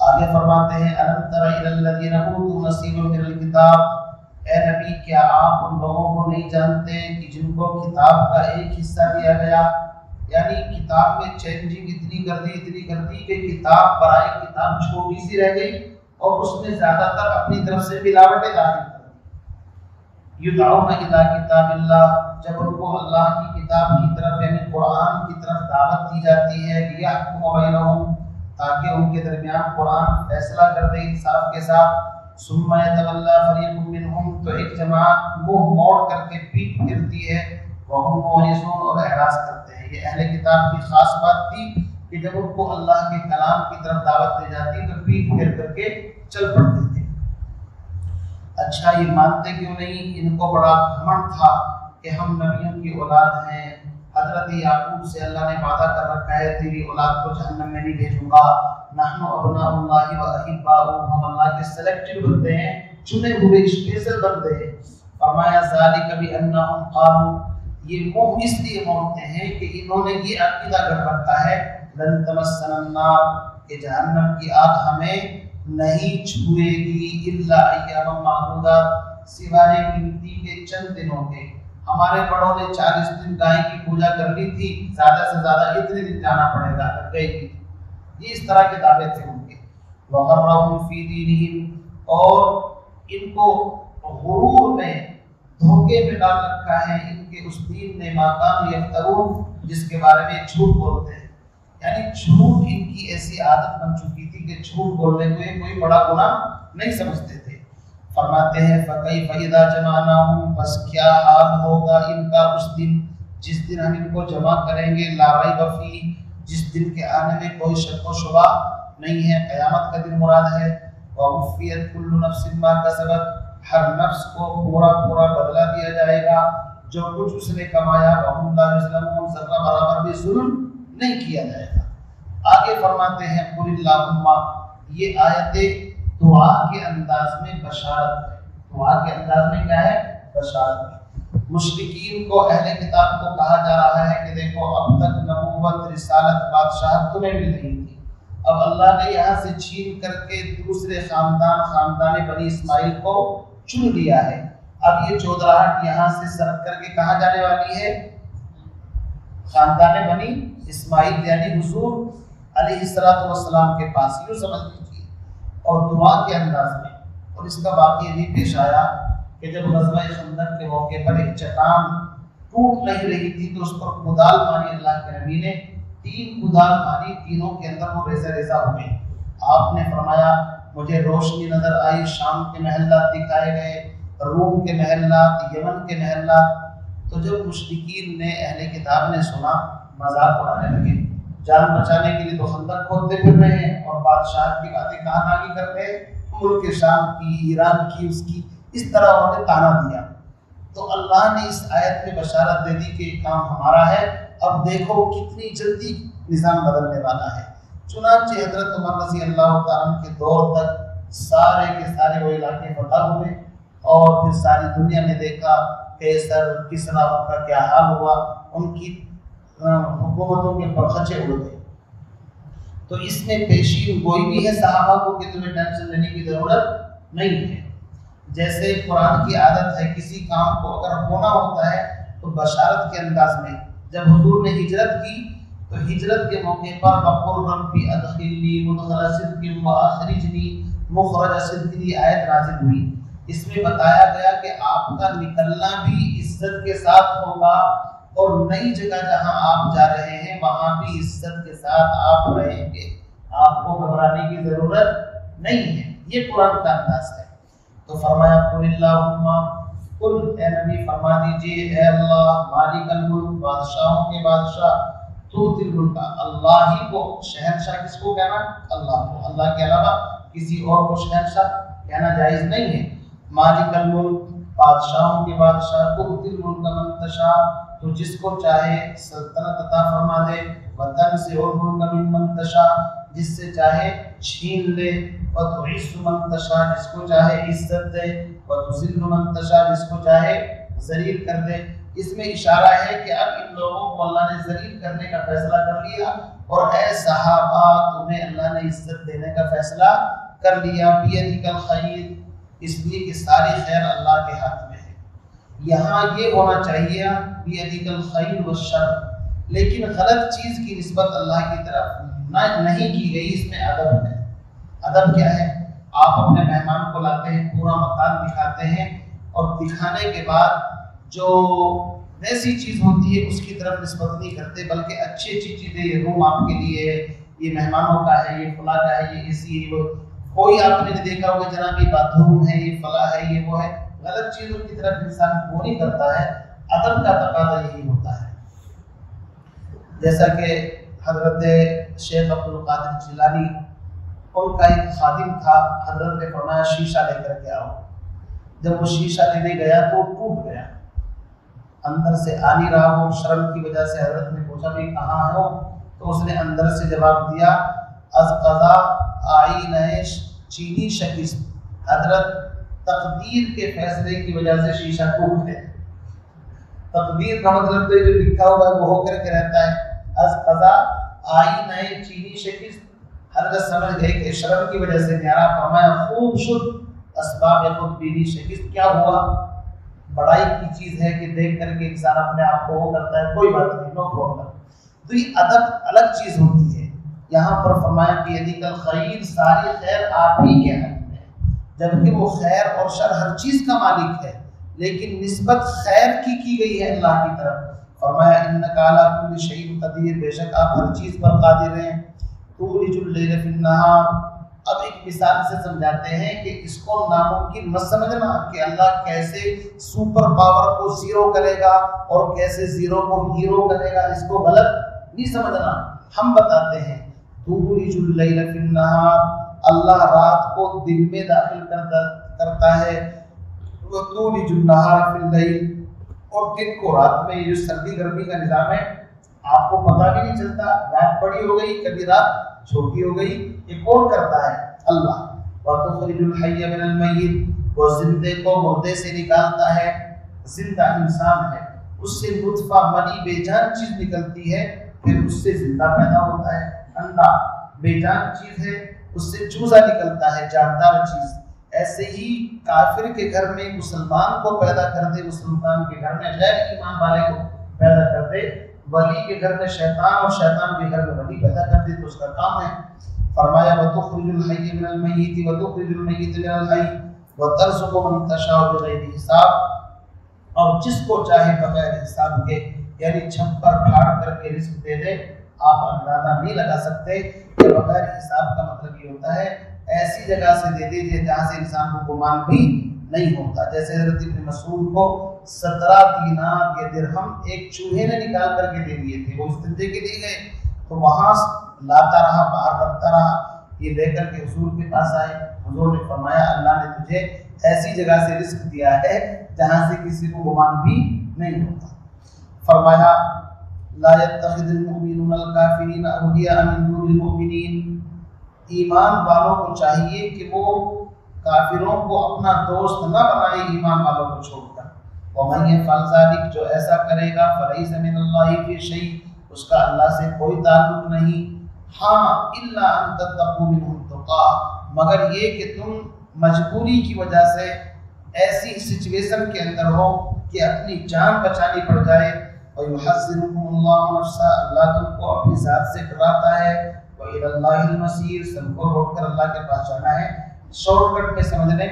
آگے فرماتے ہیں الم تر الی الذین اوتوا نصیبا من الکتاب، اے نبی کیا آپ ان لوگوں کو نہیں جانتے کہ جن کو کتاب کا ایک حصہ دیا گیا، یعنی کتاب میں چینجنگ اتنی کر دی کہ کتاب برائے کتاب چھوٹی سی رہ گئی اور اس میں زیادہ تر اپنی طرف سے ملاوٹیں داخل کر دی۔ یدعون الی کتاب اللہ، جب ان کو اللہ کی کتاب کی طرف یعنی قرآن کی طرف دعوت دی جاتی ہے، لیحکم بینہم، تاکہ ان کے درمیان قرآن فیصلہ کر دے انصاف کے ساتھ، ثم یتولی فریق منہم، تو ایک جماعت منہ موڑ کر کے پیٹ پھرتی ہے، وہم معرضون، اور اعراض کرتے ہیں۔ یہ اہل کتاب کی خاص بات تھی کہ جب ان کو اللہ کے کلام کی طرف دعوت دی جاتی تو پیٹ پھیر کر کے چل پڑتے تھے۔ اچھا یہ مانتے کیوں نہیں؟ ان کو بڑا گھمنڈ تھا کہ ہم نبیوں کی اولاد ہیں، حضرت یعقوب سے اللہ نے وعدہ کر رکھا ہے تیری اولاد کو جہنم میں نہیں بھیجوں گا، نحن ابناء اللہ و احباؤہ، ہم اللہ کے سلیکٹڈ بندے ہیں، چنے ہوئے اسپیشل بندے ہیں۔ فرمایا ذالک بانہم قالوا، یہ منہ اس لیے موڑتے ہیں کہ انہوں نے یہ عقیدہ کر رکھا ہے لن تمسنا النار، کہ جہنم کی آگ ہمیں نہیں چھوئے گی، الا ایاما معدودات، سوائے گنتی کے چند دنوں کے۔ ہمارے بڑوں نے 40 دن گائے کی پوجا کر لی تھی، زیادہ سے زیادہ اتنے دن جانا پڑے گا، گئے بھی تھی۔ یہ اس طرح کے دعوے تھے ان کے۔ وغرہم فی دینہم، اور ان کو غرور میں، دھوکے میں ڈال رکھا ہے ان کے اس دین نے، ما کانوا یفترون، جس کے بارے میں جھوٹ بولتے ہیں، یعنی جھوٹ ان کی ایسی عادت بن چکی تھی کہ جھوٹ بولنے کو کوئی بڑا گناہ نہیں سمجھتے تھے۔ فرماتے ہیں فَكَيْفَ إِذَا جَمَعْنَاهُمْ، بس کیا حال ہوگا ان کا اس دن جس دن ہم ان کو جمع کریں گے، لا ریب فیہ، جس دن کے آنے میں کوئی شک و شبہ نہیں ہے، قیامت کا دن مراد ہے۔ وَوَفِّيَتْ كُلُّ نَفْسٍ مَا كَسَبَتْ، ہر نفس کو پورا پورا بدلہ دیا جائے گا جو کچھ اس نے کمایا، وَهُمْ لَا يُظْلَمُونَ، ذرہ برابر بھی ظلم نہیں کیا جائے گا۔ آگے فرماتے ہیں قُلِ اللَّهُمَّ، یہ آیت دعا کے انداز میں بشارت ہے۔ دعا کے انداز میں کیا ہے؟ بشارت ہے۔ مشرکین کو، اہل کتاب کو کہا جا رہا ہے کہ دیکھو اب تک نبوت، رسالت، بادشاہت تمہیں مل رہی تھی، اب اللہ نے یہاں سے چھین کر کے دوسرے خاندان بنی اسماعیل کو چن لیا ہے۔ اب یہ چودراہٹ یہاں سے سرک کر کے کہاں جانے والی ہے؟ خاندان بنی اسماعیل یعنی حضور علیہ السلام کے پاس، یوں سمجھ لیجیے، اور دعا کے انداز میں۔ اور اس کا واقعہ بھی پیش آیا کہ جب غزوہ خندق کے موقع پر ایک چٹان ٹوٹ نہیں رہی تھی تو اس پر کدال ماری، اللہ کے نبی نے 3 کدال ماری، تینوں کے اندر وہ ریزہ ریزہ ہو گئی۔ آپ نے فرمایا مجھے روشنی نظر آئی، شام کے محلات دکھائے گئے، روم کے محلات، یمن کے محلات۔ تو جب مشرکین نے، اہل کتاب نے سنا، مذاق اڑانے لگے، جان بچانے کے لیے تو خندق کھودتے پھر رہے ہیں اور بادشاہ کی باتیں کہاں کی کر رہے ہیں، ملک شام کی، ایران کی، اس کی، اس طرح انہوں نے تانا دیا۔ تو اللہ نے اس آیت میں بشارت دے دی کہ یہ کام ہمارا ہے، اب دیکھو کتنی جلدی نظام بدلنے والا ہے۔ چنانچہ حضرت عمر رضی اللہ تعالیٰ کے دور تک سارے کے سارے وہ علاقے فتح ہوئے، اور پھر ساری دنیا نے دیکھا کیسر کسریٰ کا کیا حال ہوا، ان کی حکومتوں کے پرخچے اڑ گئے۔ تو اس میں پیشین گوئی بھی ہے صحابہ کو کہ تمہیں ٹینشن لینے کی ضرورت نہیں ہے۔ جیسے قرآن کی عادت ہے کسی کام کو اگر ہونا ہوتا ہے تو بشارت کے انداز میں، جب حضور نے ہجرت کی تو ہجرت کے موقع پر وَقُلْ رَبِّ أَدْخِلْنِي مُدْخَلَ صِدْقٍ وَأَخْرِجْنِي مُخْرَجَ صِدْقٍ، آیت نازل ہوئی۔ اس میں بتایا گیا کہ آپ کا نکلنا بھی عزت کے ساتھ ہوگا، اور نئی جگہ جہاں آپ جا رہے ہیں وہاں بھی عزت کے ساتھ آپ رہیں گے، آپ کو گھبرانے کی ضرورت نہیں ہے۔ یہ قرآن کا انداز ہے۔ تو فرمایا قُلِ اللَّهُمَّ، قل اے نبی فرما دیجئے اے اللہ مالک الملک، بادشاہوں کے بادشاہ، تؤتی الملک، اللہ ہی کو شہنشاہ کس کو کہنا؟ اللہ کو، اللہ کے علاوہ کسی اور کو شہنشاہ کہنا جائز نہیں ہے۔ مالک الملک، بادشاہوں کے بادشاہ، تؤتی الملک من تشاء، تو جس کو چاہے سلطنت عطا فرما دے، وتنزع الملک ممن تشاء، جس سے چاہے چھین لے، وتعز من تشاء، جس کو چاہے عزت دے، وتذل من تشاء، جس کو چاہے ذلیل کر دے۔ اس میں اشارہ ہے کہ اب ان لوگوں کو اللہ نے ذلیل کرنے کا فیصلہ کر لیا، اور اے صحابہ تمہیں اللہ نے عزت دینے کا فیصلہ کر لیا۔ بیدک الخیر، اس لیے کہ ساری خیر اللہ کے ہاتھ میں ہے۔ یہاں یہ ہونا چاہیے بیدک الخیر والشر، لیکن غلط چیز کی نسبت اللہ کی طرف نہیں کی گئی۔ اس میں ادب ہے۔ ادب کیا ہے؟ آپ اپنے مہمان کو لاتے ہیں، پورا مکان دکھاتے ہیں، اور دکھانے کے بعد جو ویسی چیز ہوتی ہے اس کی طرف نسبت نہیں کرتے، بلکہ اچھی اچھی چیزیں، یہ روم آپ کے لیے ہے، یہ مہمانوں کا ہے، یہ فلاں کا ہے، یہ اسی ہے، وہ کوئی آپ نے دیکھا ہوگا جناب یہ باتھ روم ہے، یہ فلاں ہے، یہ وہ ہے، غلط چیزوں کی طرف انسان وہ نہیں کرتا ہے۔ ادب کا تقاضا یہی ہوتا ہے۔ جیسا کہ حضرت شیخ عبد القادر جیلانی، ان کا ایک خادم تھا، حضرت نے فرمایا شیشہ لے کر کے آؤ۔ جب وہ شیشہ لینے گیا تو وہ ٹوٹ گیا، اندر سے آ نہیں رہا، وہ شرم کی وجہ سے حضرت نے پوچھا بھی کہاں ہو، تو اس نے اندر سے جواب دیا از قضا آئینہ چینی شکست، حضرت تقدیر کے فیصلے کی وجہ سے شیشہ ٹوٹ گیا۔ تقدیر کا مطلب تو جو لکھا ہوا ہے وہ ہو کر کے رہتا ہے۔ از قضا آئینہ چینی شکست، حضرت سمجھ گئے کہ شرم کی وجہ سے نیارا، فرمایا خوب شد اسباب خود بینی شکست، کیا ہوا؟ بڑائی کی چیز ہے کہ دیکھ کر کے انسان اپنے آپ کو وہ کرتا ہے، کوئی بات نہیں، نو پرابلم۔ تو یہ ادب الگ چیز ہوتی ہے۔ یہاں پر فرمایا کہ بیدک الخیر، ساری خیر آپ ہی کے ہاتھ میں ہے، جبکہ وہ خیر اور شر ہر چیز کا مالک ہے، لیکن نسبت خیر کی گئی ہے اللہ کی طرف۔ فرمایا انک علی کل شیء قدیر، بے شک آپ ہر چیز پر قادر ہیں۔ تولج اللیل فی النہار، اب ایک مثال سے سمجھاتے ہیں کہ اس کو ناممکن مت سمجھنا کہ اللہ کیسے سپر پاور کو زیرو کرے گا اور کیسے زیرو کو ہیرو کرے گا، اس کو غلط نہیں سمجھنا۔ ہم بتاتے ہیں تولج اللیل فی النہار، اللہ رات کو دن میں داخل کرتا ہے، وتولج النہار فی اللیل، اور دن کو رات میں۔ یہ جو سردی گرمی کا نظام ہے آپ کو پتہ بھی نہیں چلتا، رات بڑی ہو گئی کبھی رات چھوٹی ہو گئی، یہ کون کرتا ہے؟ اللہ۔ وَتُخْرِجُ الْحَيَّ مِنَ الْمَيِّتِ، وہ زندے کو مردے سے نکالتا ہے، زندہ انسان ہے، اس سے نطفہ منی بے جان چیز نکلتی ہے، پھر اس سے زندہ پیدا ہوتا ہے، انڈا بے جان چیز ہے اس سے چوزا نکلتا ہے جاندار چیز، ایسے ہی کافر کے گھر میں مسلمان کو پیدا کر دے، مسلمان کے گھر میں غیر ایمان والے کو پیدا کر دے، ولی کے گھر میں شیطان اور شیطان کے گھر میں ولی پیدا کر دے تو اس کا کام ہے۔ فرمایا وَتُخْرِجُ الْحَيَّ مِنَ الْمَيِّتِ وَتُخْرِجُ الْمَيِّتَ مِنَ الْحَيِّ وَتَرْزُقُ مَن تَشَاءُ بِغَيْرِ حساب، اور جس کو چاہے بغیر حساب کے، یعنی چھپر پھاڑ کر کے رزق دے دے۔ آپ اندازہ نہیں لگا سکتے کہ بغیر حساب کا مطلب یہ ہوتا ہے ایسی جگہ سے دے دیجیے جہاں سے انسان کو گمان بھی نہیں ہوتا۔ جیسے حضرت ابن مسعود کو 17 دینار یا درہم ایک چوہے نے نکال کر کے دے دیے تھے، وہ استنجے کے لیے گئے تو وہاں لاتا رہا، باہر رکھتا رہا، یہ لے کر کے حضور کے پاس آئے، حضور نے فرمایا اللہ نے تجھے ایسی جگہ سے رزق دیا ہے جہاں سے کسی کو گمان بھی نہیں ہوتا۔ فرمایا لا يتخذ المؤمنون الكافرین اولیاء من دون المؤمنین، ایمان والوں کو چاہیے کہ وہ کافروں کو اپنا دوست نہ بنائے ایمان والوں کو چھوڑ کر۔ وَمَن يَفْعَلْ ذَلِكَ، جو ایسا کرے گا فَلَيْسَ مِنَ اللَّهِ فِي شَيْءٍ، اس کا اللہ سے کوئی تعلق نہیں۔ ہاں إِلَّا أَن تَتَّقُوا مِنْهُمْ تُقَاةً، مگر یہ کہ تم مجبوری کی وجہ سے ایسی سچویشن کے اندر ہو کہ اپنی جان بچانی پڑ جائے۔ وَيُحَذِّرُكُمُ اللَّهُ نَفْسَهُ، اللہ تم کو اپنی ذات سے ڈراتا ہے۔ وَإِلَى اللَّهِ الْمَصِيرُ، سب کو روک کر اللہ کے پاس جانا ہے۔ شارٹ کٹ میں سمجھ لیں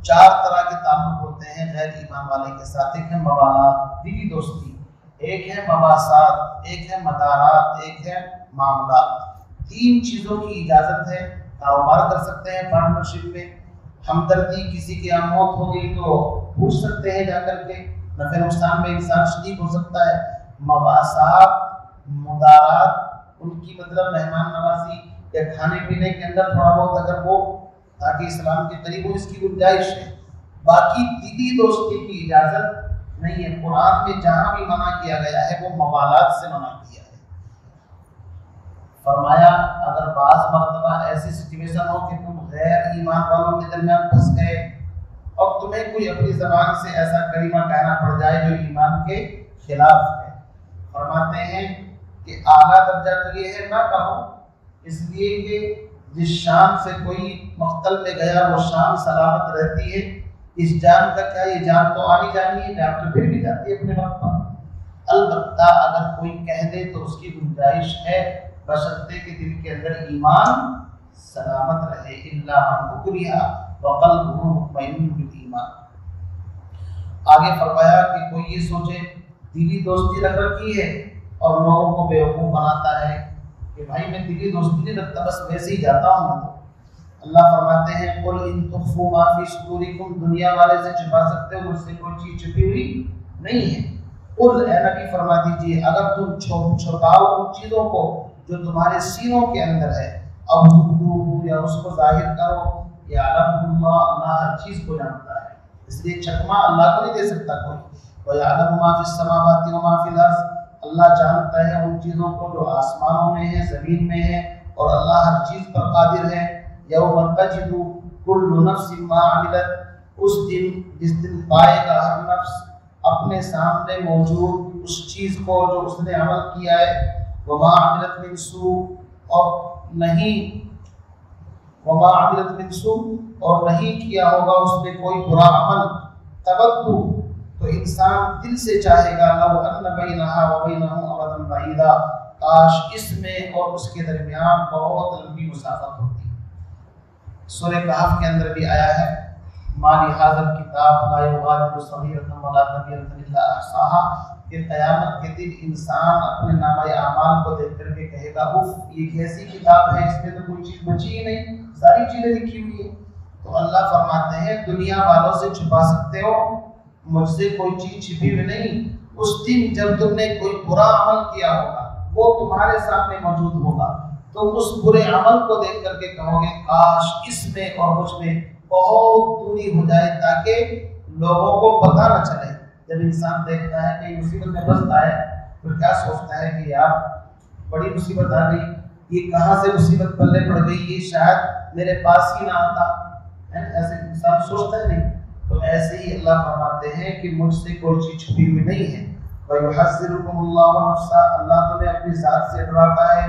4 طرح کے تعلق ہوتے ہیں غیر ایمان والے کے ساتھ۔ ایک ہے موالات، دلی دوستی، ایک ہے مواسات، ایک ہے مدارات، ایک ہے معاملات۔ 3 چیزوں کی اجازت ہے، کاروبار کر سکتے ہیں پارٹنرشپ میں، ہمدردی، کسی کی موت ہو گئی تو پوچھ سکتے ہیں جا کر کے، نفع نقصان میں انسان شریک ہو سکتا ہے۔ مواسات، مدارات، ان کی مطلب مہمان نوازی یا کھانے پینے کے اندر تھوڑا بہت اگر وہ تاکہ اسلام کے قریب ہو، اس کی گنجائش ہے۔ باقی دلی دوستی کی اجازت نہیں ہے۔ قرآن میں جہاں بھی منع کیا گیا ہے وہ موالات سے منع کیا ہے۔ فرمایا اگر بعض مرتبہ ایسی سچویشن ہو کہ تم غیر ایمان والوں کے درمیان پھنس گئے اور تمہیں کوئی اپنی زبان سے ایسا کلمہ کہنا پڑ جائے جو ایمان کے خلاف ہے، فرماتے ہیں کہ اعلیٰ درجہ تو یہ ہے نہ کہو، اس لیے کہ جس شان سے کوئی مقتل میں گیا وہ شان سلامت رہتی ہے، اس جان کا کیا، یہ جان تو آنی جانی ہے، جان تو پھر بھی جاتی ہے اپنے وقت پر۔ البتہ اگر کوئی کہہ دے تو اس کی گنجائش ہے بشرطے کہ دل کے اندر ایمان سلامت رہے۔ الا من اکرہ وقلبہ مطمئن بالایمان۔ آگے فرمایا کہ کوئی یہ سوچے دلی دوستی رکھ رکھی ہے اور لوگوں کو بیوقوف بناتا ہے کہ بھائی میں دلی دوستی نہیں رکھتا، بس ویسے ہی جاتا ہوں۔ اللہ فرماتے ہیں قل ان تخفوا ما فی صدورکم، دنیا والے سے چھپا سکتے ہو، مجھ سے کوئی چیز چھپی ہوئی نہیں ہے۔ قل اے نبی فرما دیجیے اگر تم چھپاؤ ان چیزوں کو جو تمہارے سینوں کے اندر ہے، اب یا اس کو ظاہر کرو، یا اللہ ہر چیز کو جانتا ہے، اس لیے چکما اللہ کو نہیں دے سکتا کوئی۔ وَيَعْلَمُ مَا فِي السَّمَاوَاتِ وَمَا فِي الْأَرْضِ، اللہ جانتا ہے ان چیزوں کو جو آسمانوں میں ہیں، زمین میں ہیں، اور اللہ ہر چیز پر قادر ہے۔ یوم تجد کل نفس ما عملت، اس دن جس دن پائے گا ہر نفس اپنے سامنے موجود اس چیز کو جو اس نے عمل کیا ہے۔ وما عملت من سوء، اور نہیں وما عملت من سوء، اور نہیں کیا ہوگا اس نے کوئی برا عمل۔ تودو، تو انسان دل سے چاہے گا لو ان بینہا وبینہ امدا بعیدا، کاش اس میں اور اس کے درمیان بہت لمبی مسافت ہوتی۔ سورہ کہف کے اندر بھی آیا ہے ما لہذا الکتاب لا یغادر صغیرۃ ولا کبیرۃ الا احصاها، کہ قیامت کے دن انسان اپنے نامہ اعمال کو دیکھ کر کے کہے گا اف یہ کیسی کتاب ہے، اس میں تو کوئی چیز بچی ہی نہیں، ساری چیزیں لکھی ہوئی ہیں۔ تو اللہ فرماتے ہیں دنیا والوں سے چھپا سکتے ہو، مجھ سے کوئی چیز چھپی ہوئی نہیں۔ اس دن جب تم نے کوئی برا عمل کیا ہوگا وہ تمہارے سامنے موجود ہوگا، تو اس برے عمل کو دیکھ کر کے کہو گے کاش اس میں اور مجھ میں بہت دوری ہو جائے تاکہ لوگوں کو پتہ نہ چلے۔ جب انسان دیکھتا ہے کہ مصیبت میں پھنستا ہے تو کیا سوچتا ہے کہ یار بڑی مصیبت آ گئی، یہ کہاں سے مصیبت پلے پڑ گئی، یہ شاید میرے پاس ہی نہ آتا، ایسے انسان سوچتا ہے نہیں۔ تو ایسے ہی اللہ فرماتے ہیں کہ مجھ سے کوئی چیز چھپی ہوئی نہیں ہے۔ وَيُحَذِّرُكُمُ اللَّهُ نَفْسَهُ، اللہ تمہیں اپنی ذات سے ڈراتا ہے۔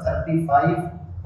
35